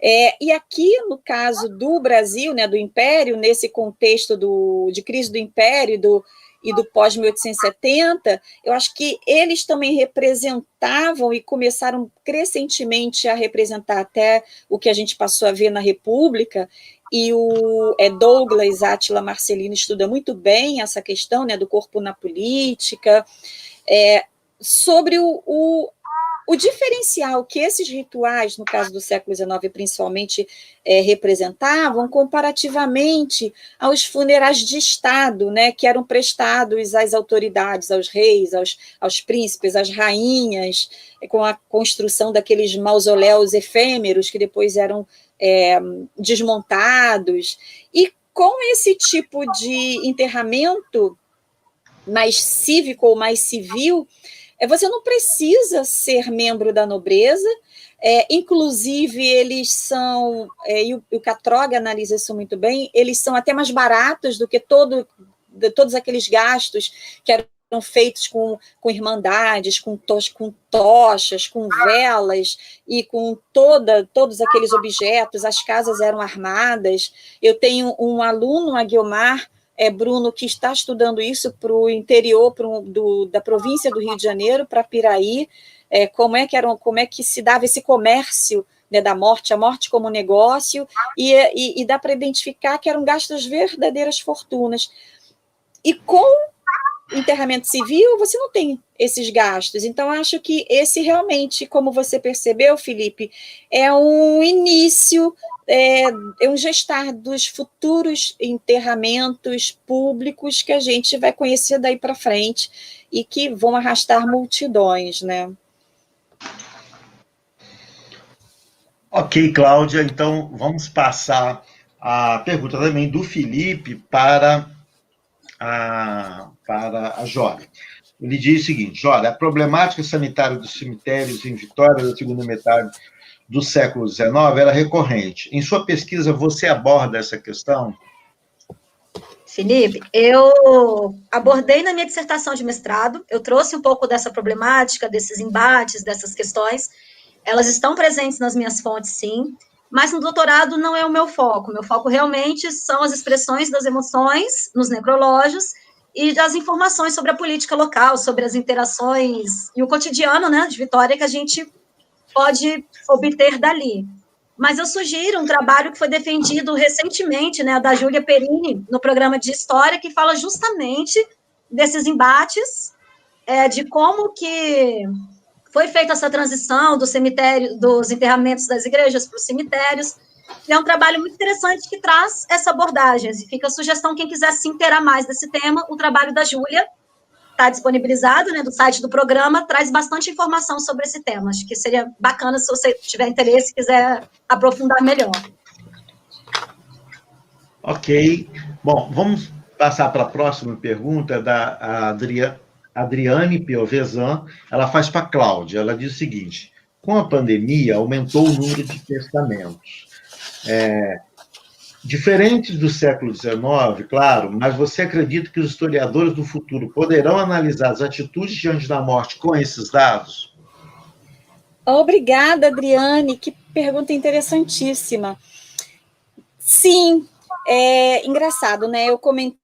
E aqui, no caso do Brasil, né, do Império, nesse contexto de crise do Império e do pós-1870, eu acho que eles também representavam e começaram crescentemente a representar até o que a gente passou a ver na República, e o Douglas Átila Marcelino estuda muito bem essa questão, né, do corpo na política, sobre o diferencial que esses rituais, no caso do século XIX, principalmente, representavam comparativamente aos funerais de Estado, né, que eram prestados às autoridades, aos reis, aos príncipes, às rainhas, com a construção daqueles mausoléus efêmeros que depois eram desmontados. E com esse tipo de enterramento mais cívico ou mais civil, você não precisa ser membro da nobreza, inclusive eles são, e o Catroga analisa isso muito bem, eles são até mais baratos do que todos aqueles gastos que eram feitos com irmandades, com tochas, com velas e com todos aqueles objetos. As casas eram armadas. Eu tenho um aluno, a Guiomar, Bruno, que está estudando isso para o interior da província do Rio de Janeiro, para Piraí, como é que se dava esse comércio, né, da morte, a morte como negócio, e dá para identificar que eram gastos verdadeiras fortunas. E com enterramento civil, você não tem esses gastos. Então, acho que esse realmente, como você percebeu, Felipe, é um início, um gestar dos futuros enterramentos públicos que a gente vai conhecer daí para frente e que vão arrastar multidões, né? Ok, Cláudia, então vamos passar a pergunta também do Felipe para a Jória. Ele diz o seguinte: Jória, a problemática sanitária dos cemitérios em Vitória da segunda metade do século XIX era recorrente. Em sua pesquisa, você aborda essa questão? Felipe, eu abordei na minha dissertação de mestrado, eu trouxe um pouco dessa problemática, desses embates, dessas questões. Elas estão presentes nas minhas fontes, sim, mas no doutorado não é o meu foco. Meu foco realmente são as expressões das emoções nos necrológios e das informações sobre a política local, sobre as interações e o cotidiano, né, de Vitória, que a gente pode obter dali. Mas eu sugiro um trabalho que foi defendido recentemente, né, da Júlia Perini, no programa de História, que fala justamente desses embates, de como que foi feita essa transição do cemitério, dos enterramentos das igrejas para os cemitérios. E é um trabalho muito interessante que traz essa abordagem. E fica a sugestão, quem quiser se inteirar mais desse tema, o trabalho da Júlia está disponibilizado, né, do site do programa, traz bastante informação sobre esse tema. Acho que seria bacana se você tiver interesse e quiser aprofundar melhor. Ok. Bom, vamos passar para a próxima pergunta da Adriane Piovesan. Ela faz para a Cláudia. Ela diz o seguinte: com a pandemia, aumentou o número de testamentos. Diferentes do século XIX, claro, mas você acredita que os historiadores do futuro poderão analisar as atitudes diante da morte com esses dados? Obrigada, Adriane, que pergunta interessantíssima. Sim, é engraçado, né? Eu comentei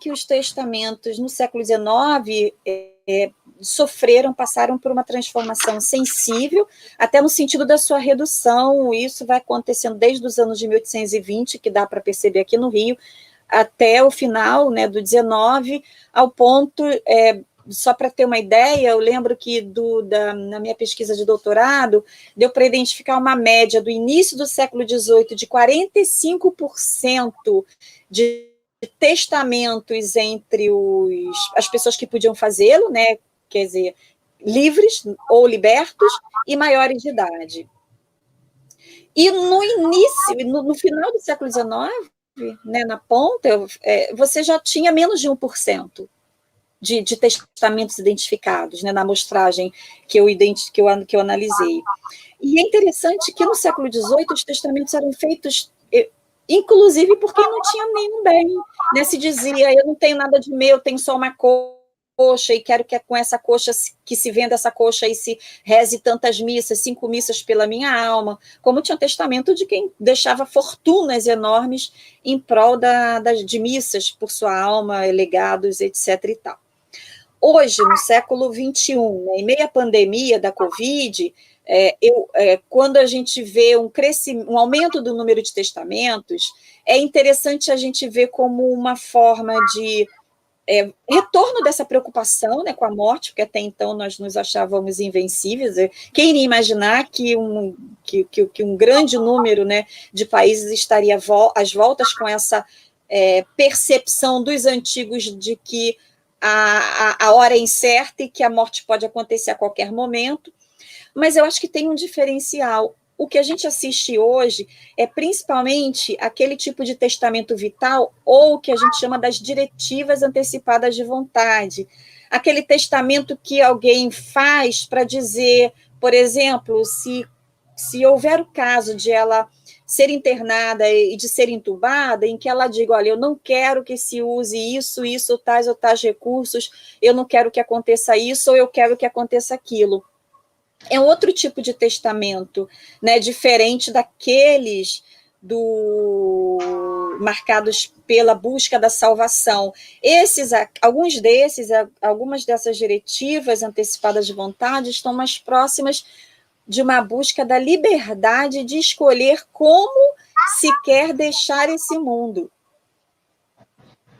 que os testamentos no século XIX passaram por uma transformação sensível, até no sentido da sua redução. Isso vai acontecendo desde os anos de 1820, que dá para perceber aqui no Rio, até o final, né, do 19, ao ponto, só para ter uma ideia, eu lembro que na minha pesquisa de doutorado, deu para identificar uma média do início do século XVIII de 45% de testamentos entre as pessoas que podiam fazê-lo, né, quer dizer, livres ou libertos e maiores de idade. E no final do século XIX, né, na ponta, você já tinha menos de 1% de testamentos identificados, né, na amostragem que eu analisei. E é interessante que no século XVIII os testamentos eram feitos, inclusive por quem não tinha nenhum bem, né? Se dizia, eu não tenho nada de meu, tenho só uma coxa, e quero que com essa coxa, que se venda essa coxa e se reze tantas missas, 5 missas pela minha alma, como tinha testamento de quem deixava fortunas enormes em prol de missas por sua alma, legados, etc. e tal. Hoje, no século XXI, né, em meio à pandemia da Covid, quando a gente vê um aumento do número de testamentos, é interessante a gente ver como uma forma de retorno dessa preocupação, né, com a morte, porque até então nós nos achávamos invencíveis. Quem iria imaginar que um grande número, né, de países estaria às voltas com essa percepção dos antigos de que a hora é incerta e que a morte pode acontecer a qualquer momento. Mas eu acho que tem um diferencial. O que a gente assiste hoje é principalmente aquele tipo de testamento vital, ou o que a gente chama das diretivas antecipadas de vontade. Aquele testamento que alguém faz para dizer, por exemplo, se houver o caso de ela ser internada e de ser entubada, em que ela diga, olha, eu não quero que se use isso, tais ou tais recursos, eu não quero que aconteça isso, ou eu quero que aconteça aquilo. É um outro tipo de testamento, né, diferente daqueles marcados pela busca da salvação. Algumas dessas diretivas antecipadas de vontade estão mais próximas de uma busca da liberdade de escolher como se quer deixar esse mundo.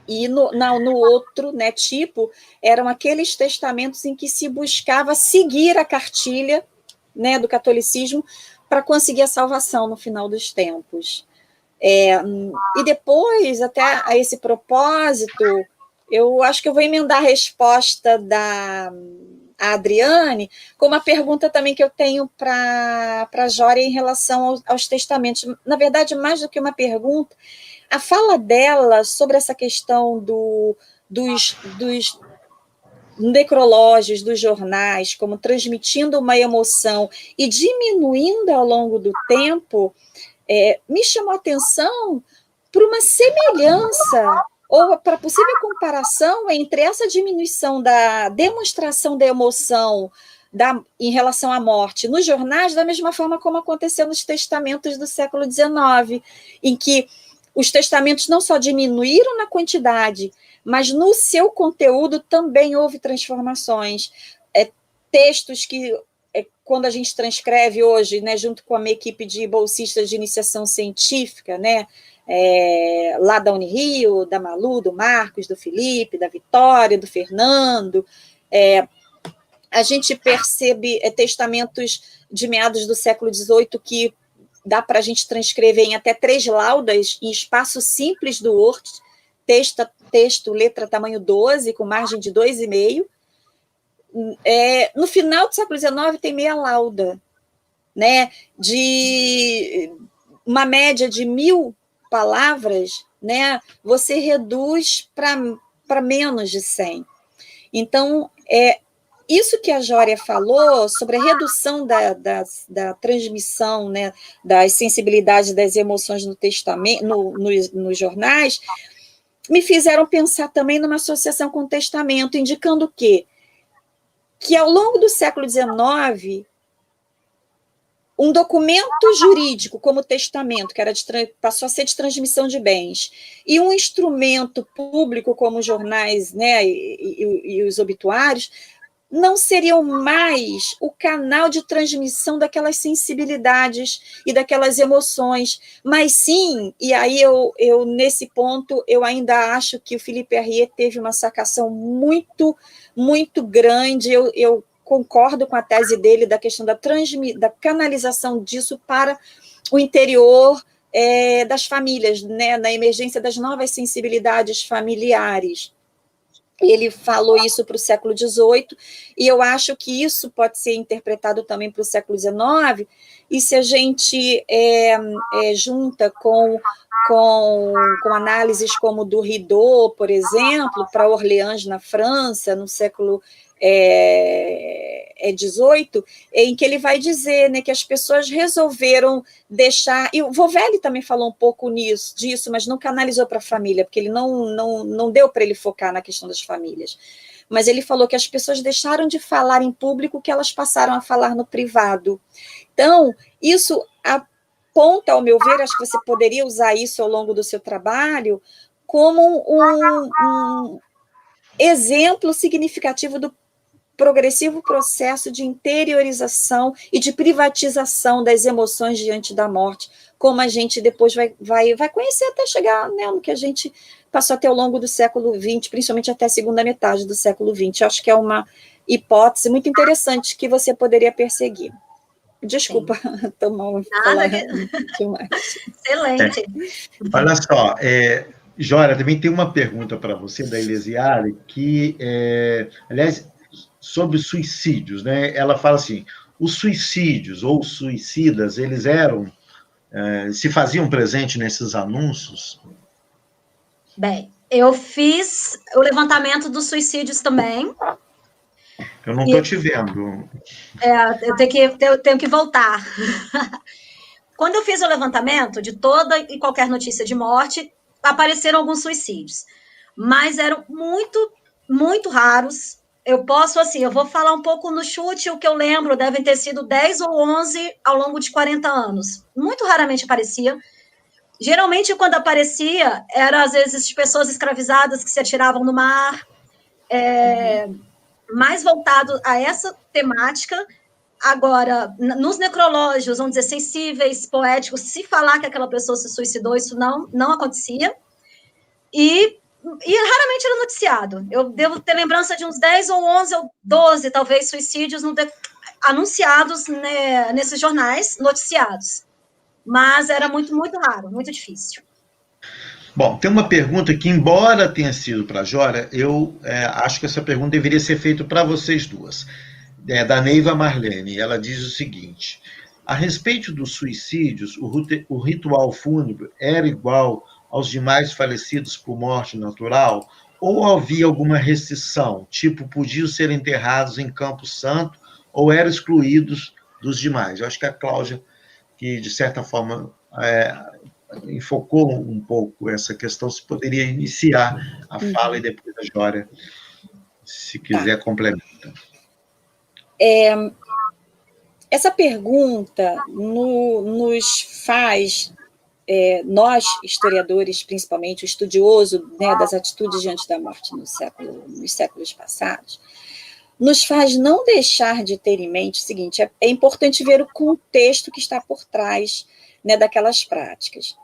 E no outro, né, tipo, eram aqueles testamentos em que se buscava seguir a cartilha, né, do catolicismo para conseguir a salvação no final dos tempos. E depois, até a esse propósito, eu acho que eu vou emendar a resposta da Adriane com uma pergunta também que eu tenho para a Jória em relação aos testamentos. Na verdade, mais do que uma pergunta, a fala dela sobre essa questão dos necrológios, dos jornais, como transmitindo uma emoção e diminuindo ao longo do tempo, me chamou a atenção para uma semelhança ou para possível comparação entre essa diminuição da demonstração da emoção em relação à morte nos jornais, da mesma forma como aconteceu nos testamentos do século XIX, em que os testamentos não só diminuíram na quantidade, mas no seu conteúdo também houve transformações. Textos que, quando a gente transcreve hoje, né, junto com a minha equipe de bolsistas de iniciação científica, né, lá da Unirio, da Malu, do Marcos, do Felipe, da Vitória, do Fernando, A gente percebe testamentos de meados do século XVIII que dá para a gente transcrever em até 3 laudas em espaço simples do Word, texto, letra tamanho 12, com margem de 2,5. No final do século XIX tem meia lauda, né, de uma média de 1.000 palavras, né, você reduz para menos de 100. Então, isso que a Jória falou sobre a redução da transmissão, né, das sensibilidades das emoções no testamento, nos jornais, me fizeram pensar também numa associação com o testamento, indicando que ao longo do século XIX, um documento jurídico como o testamento, que passou a ser de transmissão de bens, e um instrumento público como os jornais, né, e os obituários, não seriam mais o canal de transmissão daquelas sensibilidades e daquelas emoções, mas sim, e aí eu nesse ponto, eu ainda acho que o Philippe Herriot teve uma sacação muito, muito grande, eu concordo com a tese dele da questão da canalização disso para o interior das famílias, né, na emergência das novas sensibilidades familiares. Ele falou isso para o século XVIII, e eu acho que isso pode ser interpretado também para o século XIX, e se a gente junta com análises como do Rideau, por exemplo, para Orleans, na França, no século XVIII, em que ele vai dizer, né, que as pessoas resolveram deixar, e o Vovelli também falou um pouco disso, mas não canalizou para a família, porque ele não deu para ele focar na questão das famílias, mas ele falou que as pessoas deixaram de falar em público, que elas passaram a falar no privado. Então, isso aponta, ao meu ver, acho que você poderia usar isso ao longo do seu trabalho, como um exemplo significativo do progressivo processo de interiorização e de privatização das emoções diante da morte, como a gente depois vai conhecer até chegar, né, no que a gente passou até ao longo do século XX, principalmente até a segunda metade do século XX. Acho que é uma hipótese muito interessante que você poderia perseguir. Desculpa, estou mal falando demais. Excelente. Olha só, Jória, também tem uma pergunta para você, da Elesiare, que, aliás, sobre suicídios, né? Ela fala assim, os suicídios ou suicidas, eles se faziam presente nesses anúncios? Bem, eu fiz o levantamento dos suicídios também. Eu não estou te vendo. Eu tenho que voltar. Quando eu fiz o levantamento de toda e qualquer notícia de morte, apareceram alguns suicídios, mas eram muito, muito raros. Eu vou falar um pouco no chute, o que eu lembro, devem ter sido 10 ou 11 ao longo de 40 anos. Muito raramente aparecia. Geralmente, quando aparecia, eram, às vezes, pessoas escravizadas que se atiravam no mar, mais voltado a essa temática. Agora, nos necrológios, vamos dizer, sensíveis, poéticos, se falar que aquela pessoa se suicidou, isso não acontecia. E raramente era noticiado. Eu devo ter lembrança de uns 10 ou 11 ou 12, talvez, suicídios anunciados, né, nesses jornais, noticiados. Mas era muito, muito raro, muito difícil. Bom, tem uma pergunta que, embora tenha sido para a Jória, eu acho que essa pergunta deveria ser feita para vocês duas. Da Neiva Marlene. Ela diz o seguinte, a respeito dos suicídios, o ritual fúnebre era igual aos demais falecidos por morte natural, ou havia alguma restrição, tipo, podiam ser enterrados em Campo Santo, ou eram excluídos dos demais? Eu acho que a Cláudia, que de certa forma enfocou um pouco essa questão, se poderia iniciar a fala e depois a Jória, se quiser, complementar. Essa pergunta nos faz, nós, historiadores, principalmente, o estudioso, né, das atitudes diante da morte nos séculos passados, nos faz não deixar de ter em mente o seguinte, é importante ver o contexto que está por trás, né, daquelas práticas.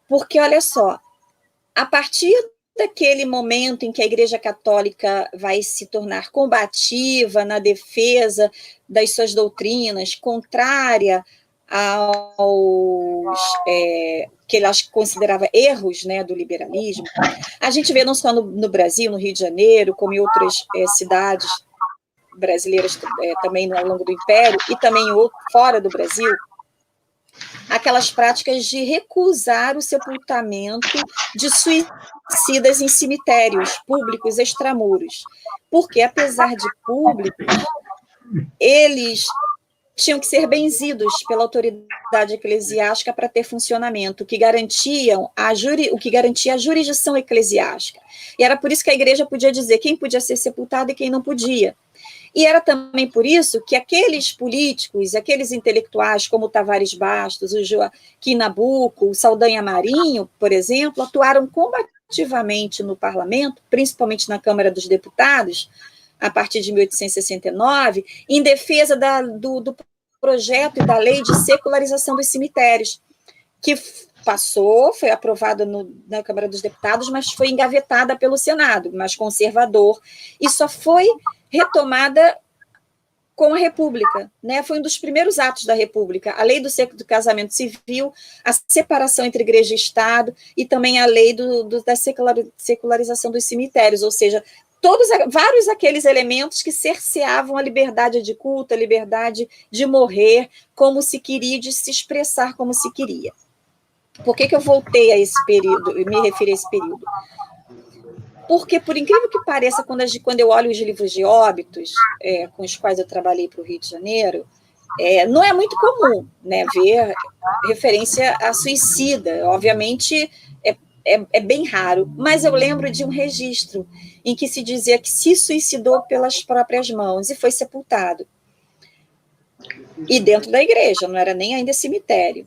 Porque, olha só, a partir aquele momento em que a Igreja Católica vai se tornar combativa na defesa das suas doutrinas, contrária aos que ele considerava erros, né, do liberalismo, a gente vê não só no Brasil, no Rio de Janeiro, como em outras cidades brasileiras também ao longo do Império, e também fora do Brasil, aquelas práticas de recusar o sepultamento de suicidas em cemitérios públicos extramuros, porque, apesar de públicos, eles tinham que ser benzidos pela autoridade eclesiástica para ter funcionamento, o que garantia a jurisdição eclesiástica. E era por isso que a igreja podia dizer quem podia ser sepultado e quem não podia. E era também por isso que aqueles políticos, aqueles intelectuais como Tavares Bastos, o Joaquim Nabuco, o Saldanha Marinho, por exemplo, atuaram combativamente no parlamento, principalmente na Câmara dos Deputados, a partir de 1869, em defesa do projeto e da lei de secularização dos cemitérios, que foi aprovada na Câmara dos Deputados, mas foi engavetada pelo Senado, mais conservador, e só foi retomada com a República, né? Foi um dos primeiros atos da República, a lei do casamento civil, a separação entre igreja e Estado, e também a lei da secularização dos cemitérios, ou seja, vários aqueles elementos que cerceavam a liberdade de culto, a liberdade de morrer como se queria, de se expressar como se queria. Por que eu voltei a esse período, me referi a esse período? Porque, por incrível que pareça, quando eu olho os livros de óbitos, com os quais eu trabalhei para o Rio de Janeiro, não é muito comum, né, ver referência a suicida. Obviamente, é bem raro, mas eu lembro de um registro em que se dizia que se suicidou pelas próprias mãos e foi sepultado. E dentro da igreja, não era nem ainda cemitério.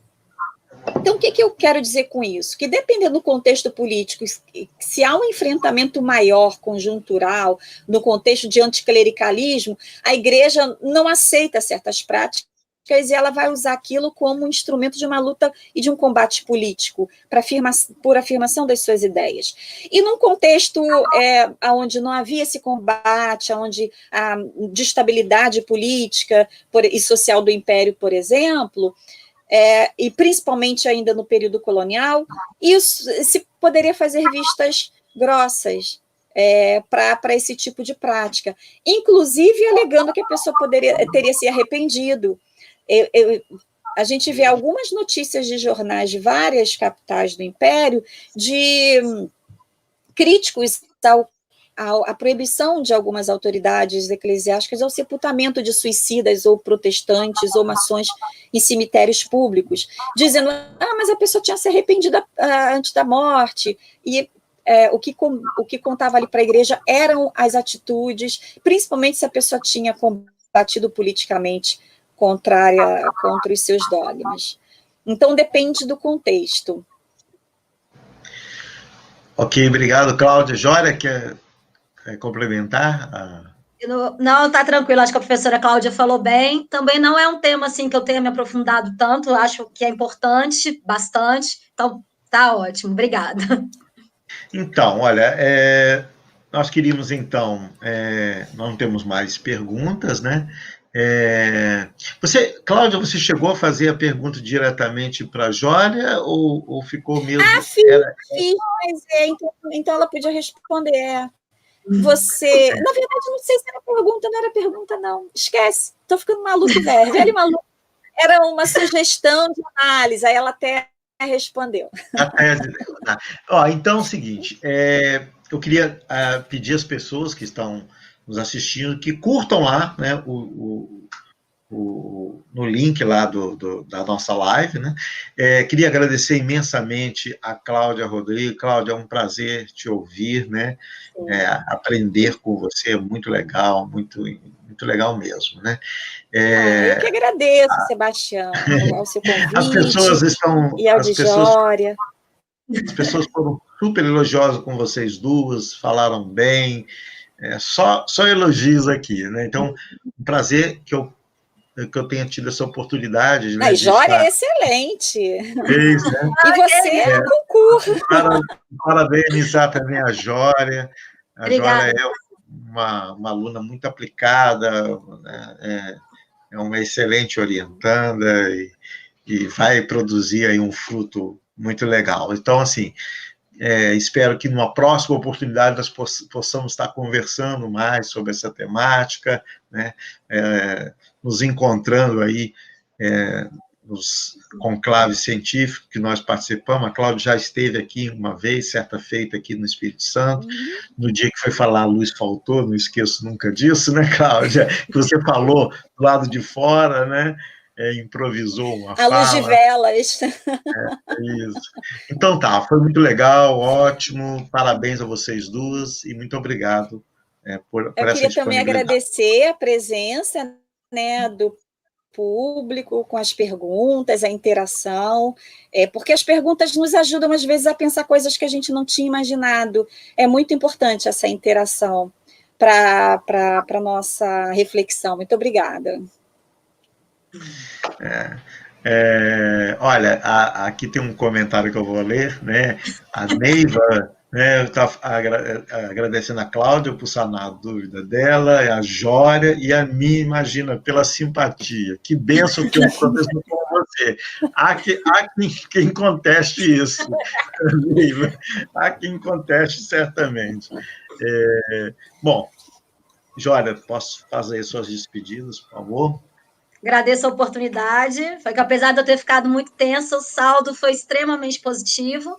Então, o que eu quero dizer com isso? Que, dependendo do contexto político, se há um enfrentamento maior, conjuntural, no contexto de anticlericalismo, a igreja não aceita certas práticas e ela vai usar aquilo como um instrumento de uma luta e de um combate político, por afirmação das suas ideias. E num contexto onde não havia esse combate, onde a instabilidade política e social do Império, por exemplo, e principalmente ainda no período colonial, isso se poderia fazer vistas grossas para esse tipo de prática, inclusive alegando que a pessoa teria se arrependido. A gente vê algumas notícias de jornais de várias capitais do Império de críticos à proibição de algumas autoridades eclesiásticas ao sepultamento de suicidas ou protestantes ou maçons em cemitérios públicos, dizendo, mas a pessoa tinha se arrependido antes da morte, e o que contava ali para a igreja eram as atitudes, principalmente se a pessoa tinha combatido politicamente contra os seus dogmas. Então, depende do contexto. Ok, obrigado, Cláudia. Jória, quer complementar? Não, tá tranquilo, acho que a professora Cláudia falou bem. Também não é um tema assim que eu tenha me aprofundado tanto, acho que é importante, bastante. Então, tá ótimo, obrigada. Então, olha, nós queríamos, então, não temos mais perguntas, né? Cláudia, você chegou a fazer a pergunta diretamente para a Jória ou ficou mesmo... Fiz, mas então ela podia responder. Você, na verdade, não sei se era pergunta, não era pergunta, não. Esquece, estou ficando maluco, velho e maluco. Era uma sugestão de análise, aí ela até respondeu. Então é o seguinte, eu queria pedir às pessoas que estão nos assistindo que curtam lá, né, no link lá da nossa live, né? Queria agradecer imensamente a Cláudia Rodrigues. Cláudia, é um prazer te ouvir, né? Aprender com você é muito legal, muito, muito legal mesmo, né? Eu que agradeço, Sebastião, ao seu convite. As pessoas estão... E ao de Jória. As pessoas foram super elogiosas com vocês duas, falaram bem, só elogios aqui, né? Então, um prazer que eu tenha tido essa oportunidade. Né, Jória é excelente. Né? E você é um concurso. Parabenizar também a Jória. A Obrigada. Jória é uma aluna muito aplicada, né? É uma excelente orientanda e vai produzir aí um fruto muito legal. Então, assim, espero que numa próxima oportunidade nós possamos estar conversando mais sobre essa temática, né? Nos encontrando aí nos conclaves científicos que nós participamos. A Cláudia já esteve aqui uma vez, certa feita, aqui no Espírito Santo. No dia que foi falar, a luz faltou, não esqueço nunca disso, né, Cláudia? Que você falou do lado de fora, né? Improvisou uma fala. A luz de velas. Isso. Então tá, foi muito legal, ótimo, parabéns a vocês duas e muito obrigado por essa disponibilidade. Eu queria também agradecer a presença, né, do público com as perguntas, a interação, porque as perguntas nos ajudam, às vezes, a pensar coisas que a gente não tinha imaginado. É muito importante essa interação para a nossa reflexão. Muito obrigada. Olha, aqui tem um comentário que eu vou ler, né? A Neiva, né, está agradecendo a Cláudia por sanar a dúvida dela, a Jória e a mim, imagina, pela simpatia. Que bênção que eu professor com você. Há quem conteste isso, Neiva. Há quem conteste certamente. Bom, Jória, posso fazer suas despedidas, por favor? Agradeço a oportunidade. Foi que, apesar de eu ter ficado muito tensa, o saldo foi extremamente positivo.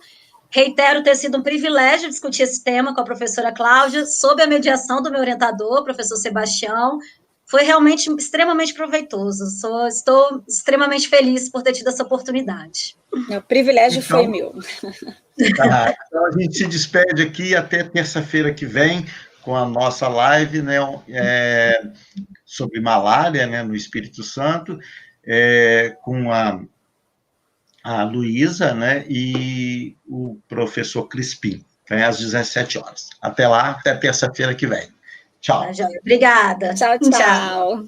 Reitero ter sido um privilégio discutir esse tema com a professora Cláudia, sob a mediação do meu orientador, professor Sebastião. Foi realmente extremamente proveitoso. Estou extremamente feliz por ter tido essa oportunidade. O privilégio foi meu. Tá, então a gente se despede aqui até terça-feira que vem com a nossa live, né, sobre malária, né, no Espírito Santo, com a Luísa, né, e o professor Crispim, às 17 horas. Até lá, até terça-feira que vem. Tchau. Obrigada. Tchau, tchau.